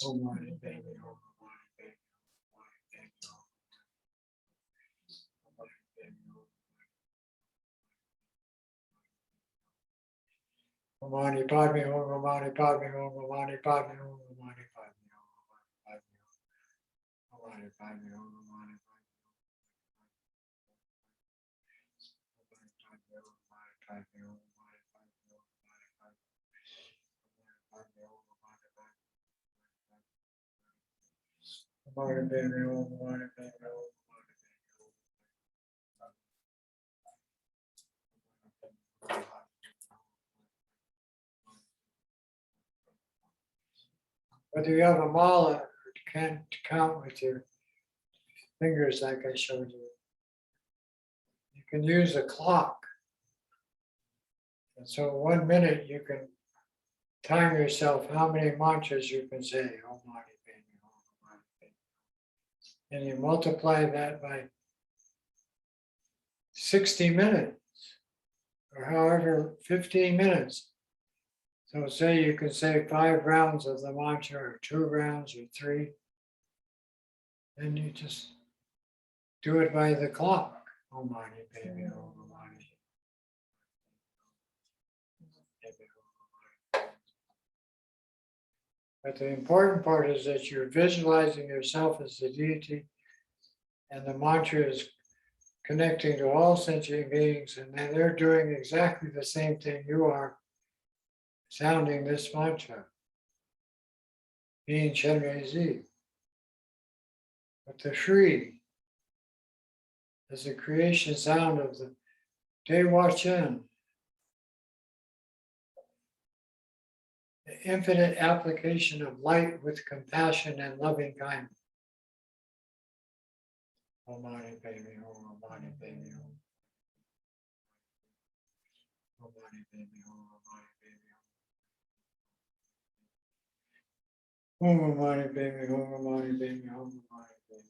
Oh, money, baby, oh, money, baby, oh, money, baby, oh, money, baby, oh, money, padme, oh, money, padme, oh, money, padme, oh, money, padme, oh, money, padme, oh, money, money, baby, oh, money, baby, oh, whether you have a mala or can't count with your fingers like I showed you, you can use a clock. And so 1 minute you can time yourself how many mantras you can say, oh, Mani, baby, oh, Mani, baby. And you multiply that by 60 minutes or however 15 minutes. So say you can say 5 rounds of the mantra or 2 rounds or 3. And you just do it by the clock. Oh, Mani, baby, oh, Mani. But the important part is that you're visualizing yourself as the deity, and the mantra is connecting to all sentient beings, and then they're doing exactly the same thing you are, sounding this mantra, being Chenrezig. But the Shri is the creation sound of the Dewa Chen, the infinite application of light with compassion and loving kindness. Oh, Mani, baby, oh, Mani, baby, oh. Oh, Mani, baby, oh, Mani, baby, oh. Oh, Mani, baby, oh, Mani, baby, oh, Mani, baby, oh, Mani, baby, oh.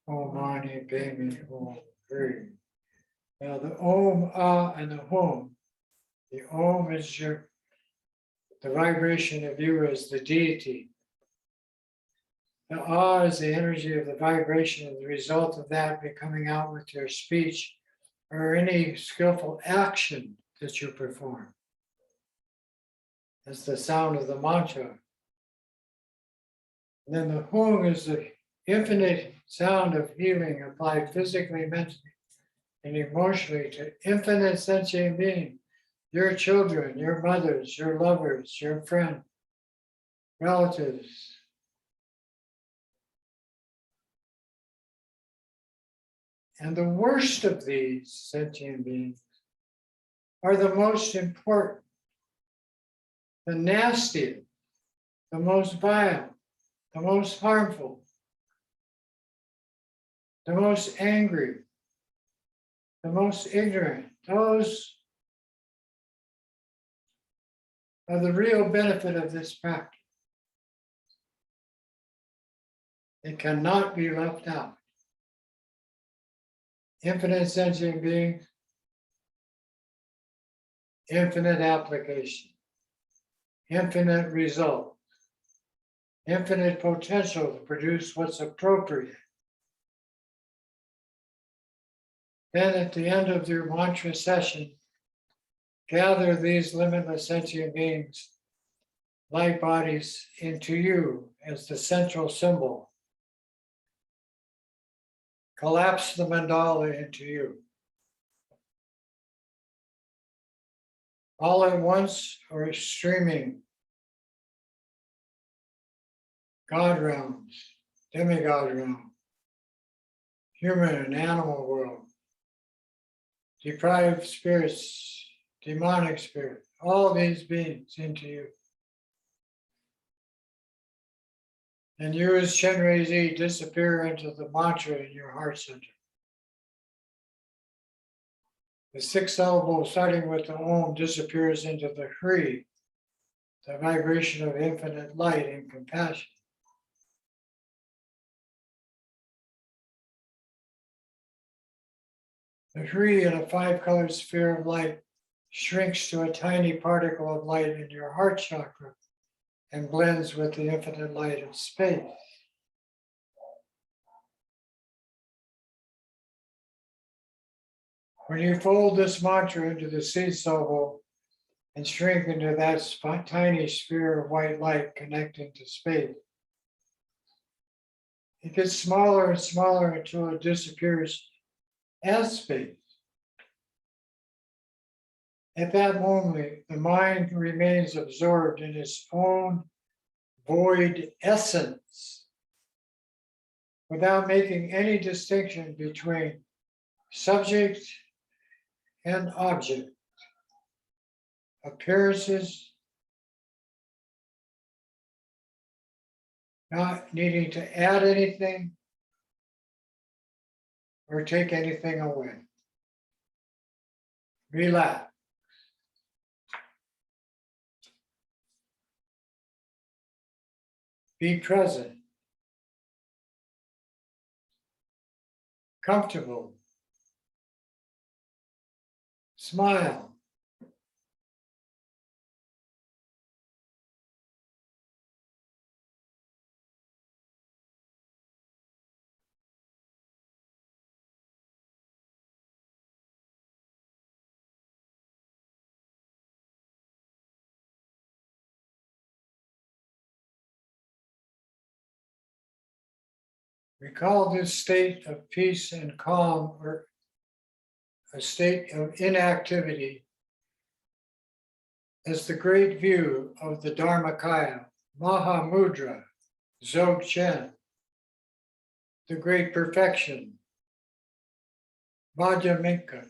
Oh, Mani, baby, oh, free. Now the Om, Ah, and the Hum. The Om is the vibration of you as the deity. The Ah is the energy of the vibration and the result of that be coming out with your speech or any skillful action that you perform. That's the sound of the mantra. And then the Hum is the infinite sound of healing applied physically, mentally, and emotionally to infinite sentient beings, your children, your mothers, your lovers, your friends, relatives. And the worst of these sentient beings are the most important, the nastiest, the most vile, the most harmful, the most angry, the most ignorant. Those are the real benefit of this practice. It cannot be left out. Infinite sentient beings, infinite application. infinite result, infinite potential to produce what's appropriate. Then at the end of your mantra session, gather these limitless sentient beings, light bodies, into you as the central symbol. Collapse the mandala into you. All at once or streaming, God realms, demigod realm, human and animal world, deprived spirits, demonic spirit, all these beings into you. And you as Chenrezig disappear into the mantra in your heart center. The sixth syllable starting with the Om disappears into the Hri, the vibration of infinite light and compassion. The Hri in a five-colored sphere of light shrinks to a tiny particle of light in your heart chakra and blends with the infinite light of space. When you fold this mantra into the seed syllable and shrink into that tiny sphere of white light connecting to space, it gets smaller and smaller until it disappears as space. At that moment, the mind remains absorbed in its own void essence without making any distinction between subject and object, appearances, not needing to add anything or take anything away. Relax. Be present, comfortable, smile. Recall this state of peace and calm, or a state of inactivity, as the great view of the Dharmakaya, Mahamudra, Dzogchen, the great perfection, Madhyamika.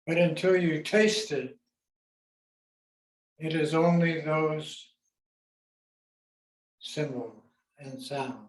But until you taste it, it is only those symbols and sound.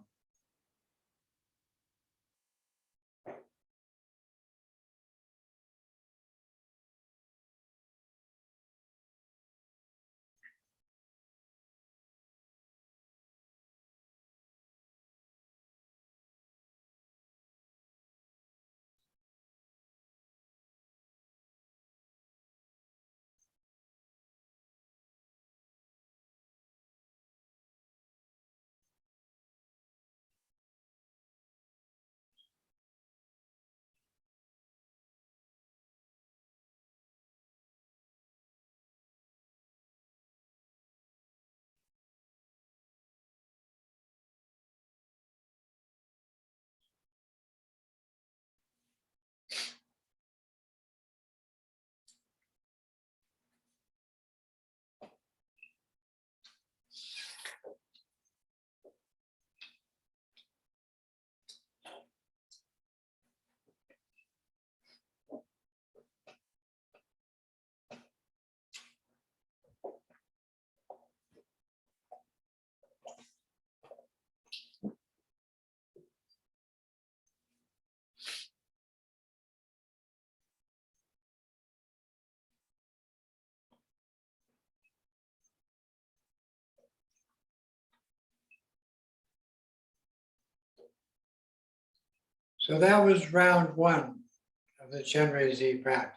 So that was round one of the Chenrezig practice.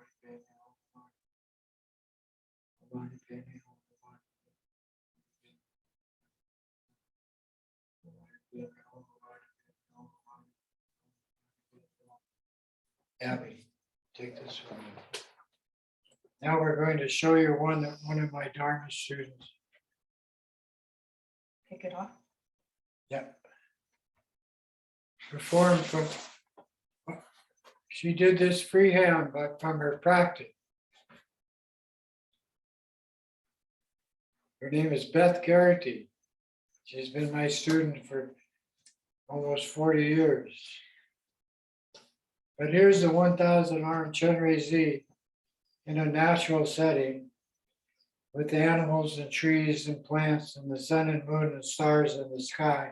Abby, take this one. Now we're going to show you one of my Dharma students. Take it off. Yep. Performed from, she did this freehand, but from her practice. Her name is Beth Garrity. She's been my student for almost 40 years. But here's the 1,000 arm Chenrezig in a natural setting with animals and trees and plants and the sun and moon and stars in the sky.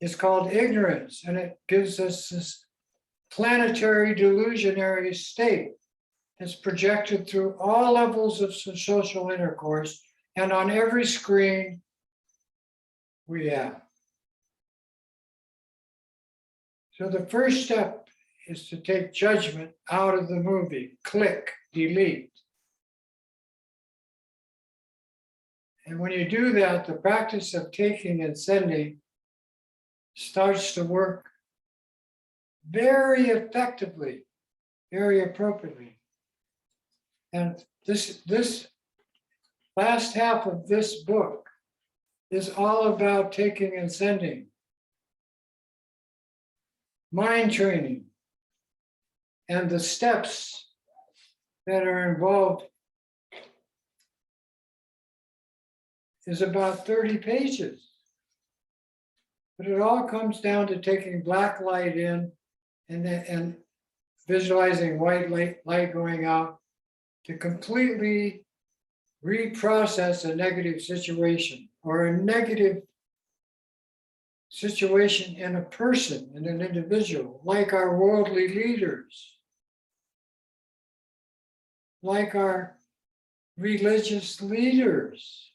is called ignorance, and it gives us this planetary delusionary state that's projected through all levels of social intercourse and on every screen we have. So the first step is to take judgment out of the movie. Click, delete. And when you do that, the practice of taking and sending starts to work very effectively, very appropriately. And this last half of this book is all about taking and sending, mind training, and the steps that are involved is about 30 pages. But it all comes down to taking black light in and visualizing white light going out to completely reprocess a negative situation or a negative situation in a person, in an individual, like our worldly leaders, like our religious leaders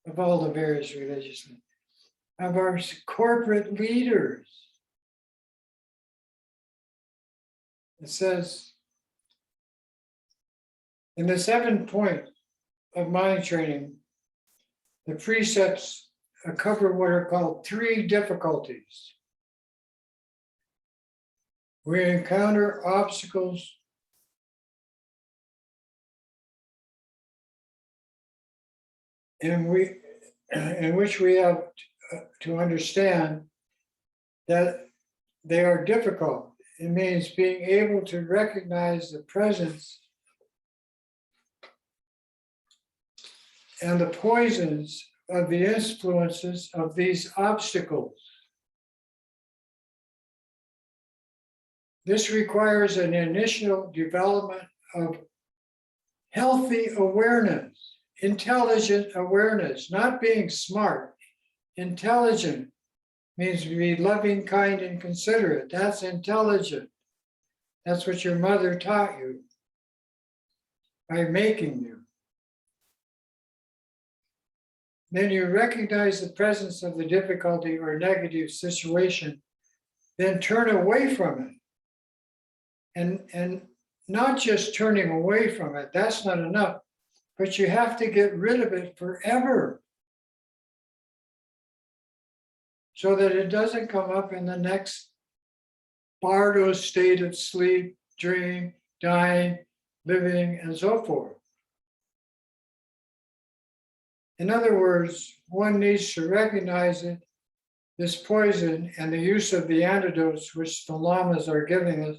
of all the various religious leaders, of our corporate leaders. It says, in the 7th point of mind training, the precepts cover what are called 3 difficulties. We encounter obstacles in which we have to understand that they are difficult. It means being able to recognize the presence and the poisons of the influences of these obstacles. This requires an initial development of healthy awareness, intelligent awareness, not being smart. Intelligent means to be loving, kind, and considerate. That's intelligent. That's what your mother taught you by making you. Then you recognize the presence of the difficulty or negative situation, then turn away from it. And not just turning away from it, that's not enough, but you have to get rid of it forever so that it doesn't come up in the next bardo state of sleep, dream, dying, living, and so forth. In other words, one needs to recognize it, this poison, and the use of the antidotes which the lamas are giving us,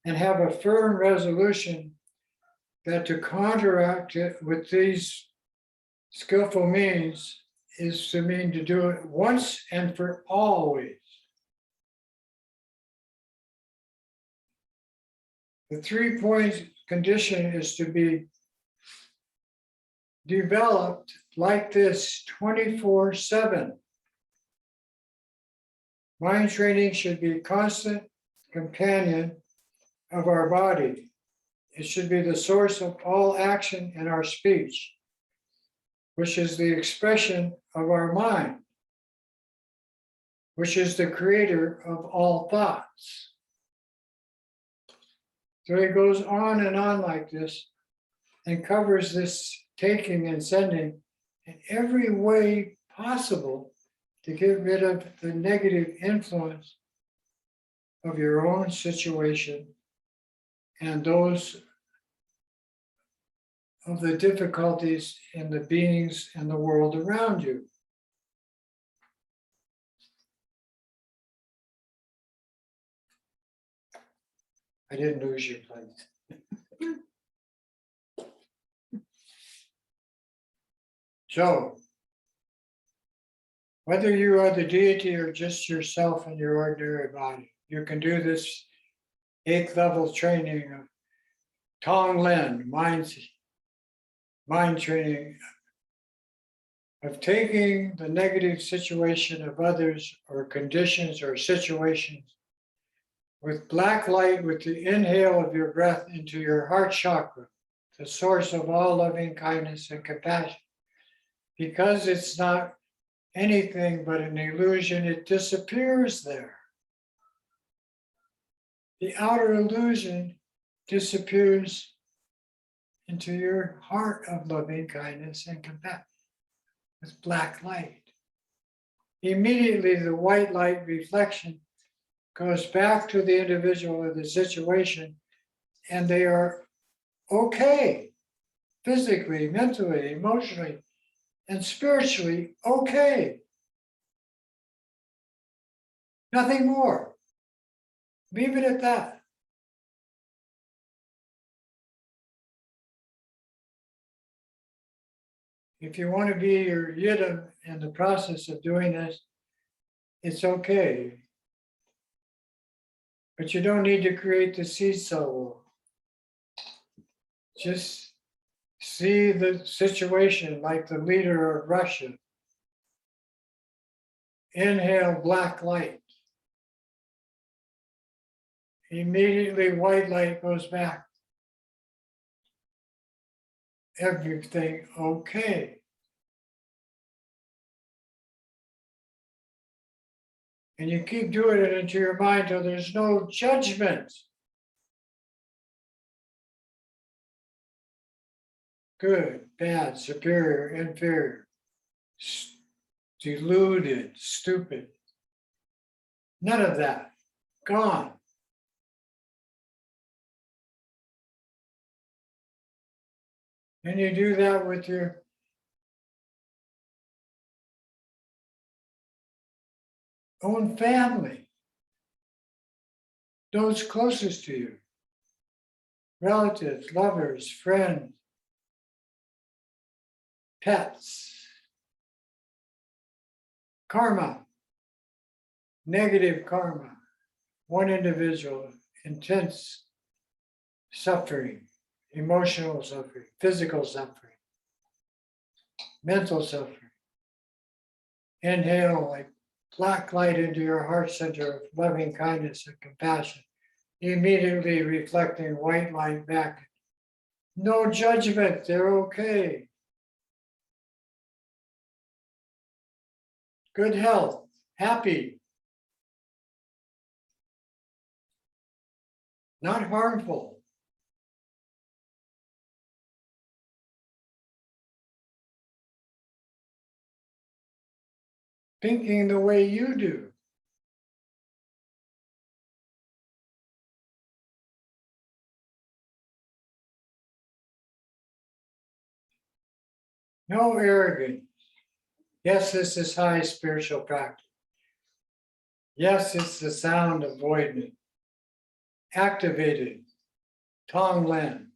and have a firm resolution that to counteract it with these skillful means is to mean to do it once and for always. The 3-point condition is to be developed like this 24/7. Mind training should be a constant companion of our body. It should be the source of all action in our speech, which is the expression of our mind, which is the creator of all thoughts. So it goes on and on like this and covers this taking and sending in every way possible to get rid of the negative influence of your own situation and those of the difficulties in the beings and the world around you. I didn't lose your place. So, whether you are the deity or just yourself in your ordinary body, you can do this 8th level training of Tong Lin, mind training of taking the negative situation of others or conditions or situations with black light with the inhale of your breath into your heart chakra, the source of all loving kindness and compassion. Because it's not anything but an illusion, it disappears there. The outer illusion disappears into your heart of loving kindness and compassion with black light. Immediately, the white light reflection goes back to the individual or the situation, and they are okay, physically, mentally, emotionally, and spiritually okay. Nothing more. Leave it at that. If you want to be your yidam in the process of doing this, it's okay. But you don't need to create the seesaw. Just see the situation like the leader of Russia. Inhale black light. Immediately white light goes back. Everything okay. And you keep doing it into your mind till there's no judgment. Good, bad, superior, inferior, deluded, stupid. None of that. Gone. And you do that with your own family, those closest to you, relatives, lovers, friends, pets, karma, negative karma, one individual, intense suffering, emotional suffering, physical suffering, mental suffering. Inhale like black light into your heart center of loving kindness and compassion, immediately reflecting white light back. No judgment, they're okay. Good health, happy, not harmful. Thinking the way you do. No arrogance. Yes, this is high spiritual practice. Yes, it's the sound of voidment. Activated, Tonglen.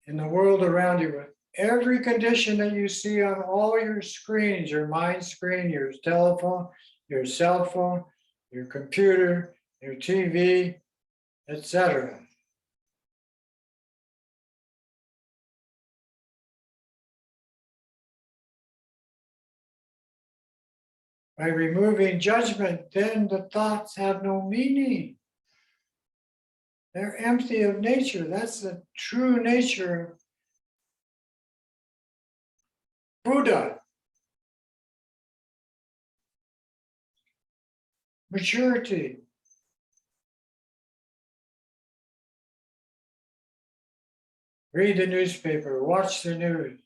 In the world around you, with every condition that you see on all your screens, your mind screen, your telephone, your cell phone, your computer, your TV, etc. By removing judgment, then the thoughts have no meaning. They're empty of nature. That's the true nature of Buddha. Maturity. Read the newspaper, watch the news.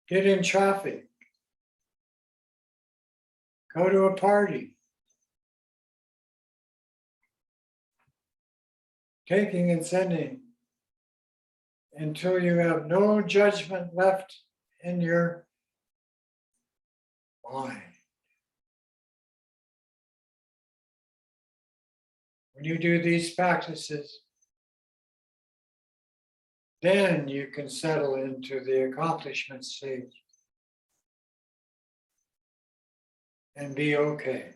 Get in traffic. Go to a party. Taking and sending until you have no judgment left in your mind. When you do these practices, then you can settle into the accomplishment stage and be okay.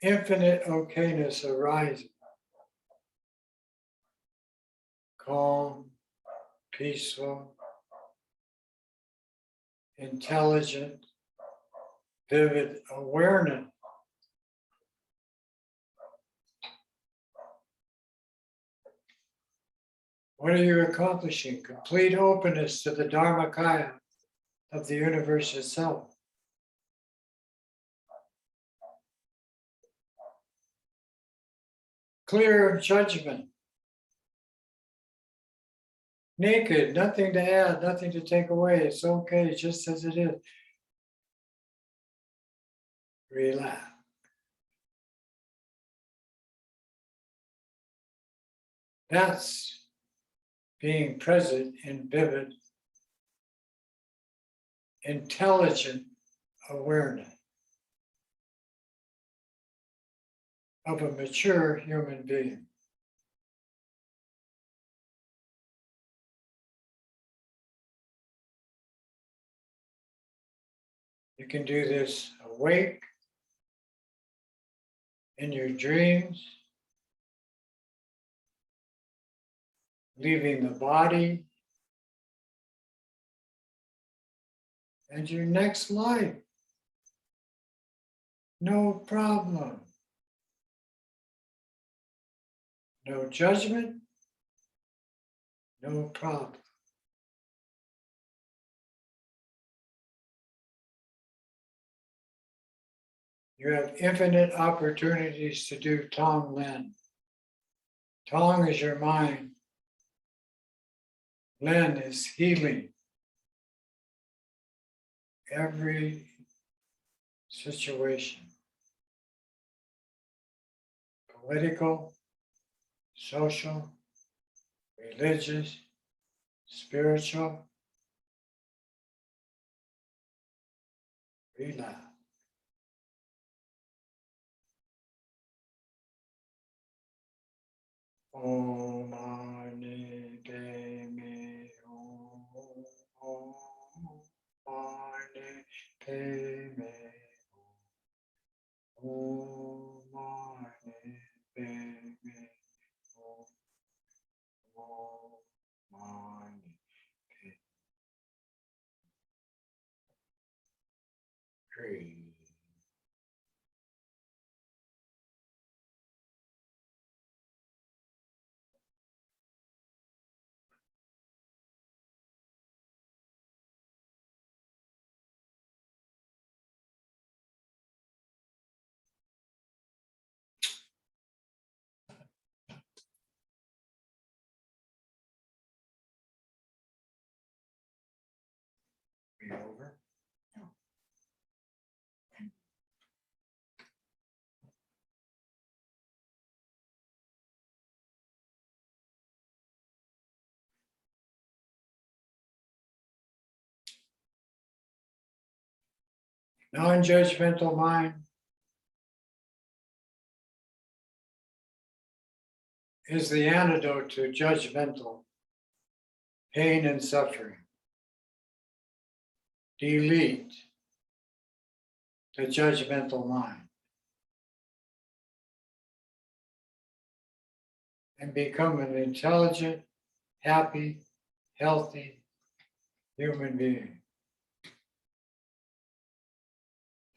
infinite okayness arises. Calm, peaceful, intelligent, vivid awareness. What are you accomplishing? Complete openness to the Dharmakaya of the universe itself. Clear of judgment. Naked, nothing to add, nothing to take away. It's okay just as it is. Relax. That's being present in vivid, intelligent awareness of a mature human being. You can do this awake, in your dreams, leaving the body, and your next life. No problem. No judgment, no problem. You have infinite opportunities to do Tong Len. Tong is your mind. Len is healing. Every situation. Political, social, religious, spiritual. Relax. Om Mani Padme Hum. Om Mani Padme Hum. Om Mani Padme Hum. Om Mani Padme. Breathe. Be over. Non-judgmental mind is the antidote to judgmental pain and suffering. Delete the judgmental mind and become an intelligent, happy, healthy human being.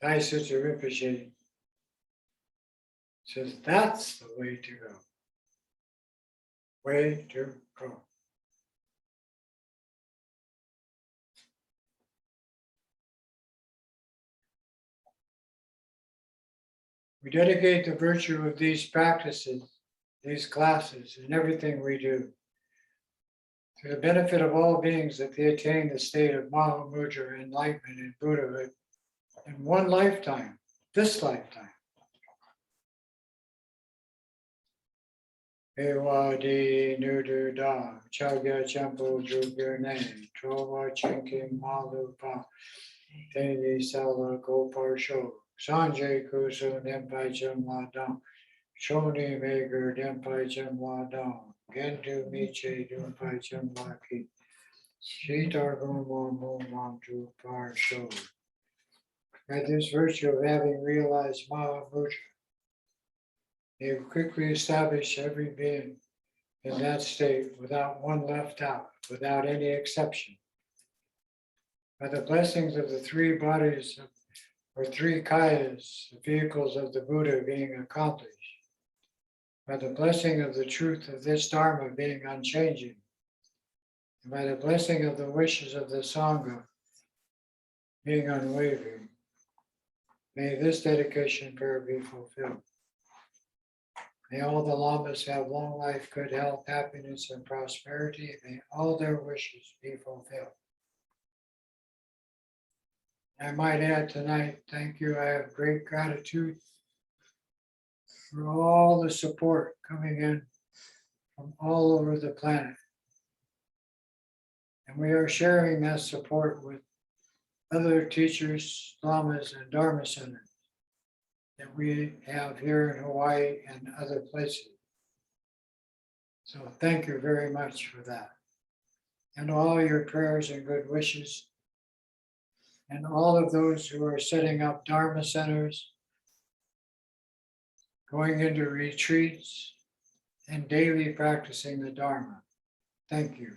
Taisutsu Rinpoche says that's the way to go. Way to go. We dedicate the virtue of these practices, these classes, and everything we do to the benefit of all beings that they attain the state of Mahamudra, enlightenment, and Buddhahood in one lifetime, this lifetime. Ewadi nudu da, chagya champo jugya ne, trova chinking malupa, teni sala goparsho, sanjay kusu nempai cham ladam, shoni maker nempai cham ladam, gentu miche dumpai cham laki, shitar gumon mumam tu parsho. By this virtue of having realized Mahamudra, May you quickly establish every being in that state without one left out, without any exception. By the blessings of the three bodies or three kayas, the vehicles of the Buddha being accomplished, by the blessing of the truth of this Dharma being unchanging, and by the blessing of the wishes of the Sangha being unwavering, may this dedication prayer be fulfilled. May all the lamas have long life, good health, happiness, and prosperity. May all their wishes be fulfilled. I might add tonight, thank you. I have great gratitude for all the support coming in from all over the planet. And we are sharing that support with other teachers, lamas, and Dharma centers that we have here in Hawaii and other places. So thank you very much for that. And all your prayers and good wishes. And all of those who are setting up Dharma centers, going into retreats, and daily practicing the Dharma. Thank you.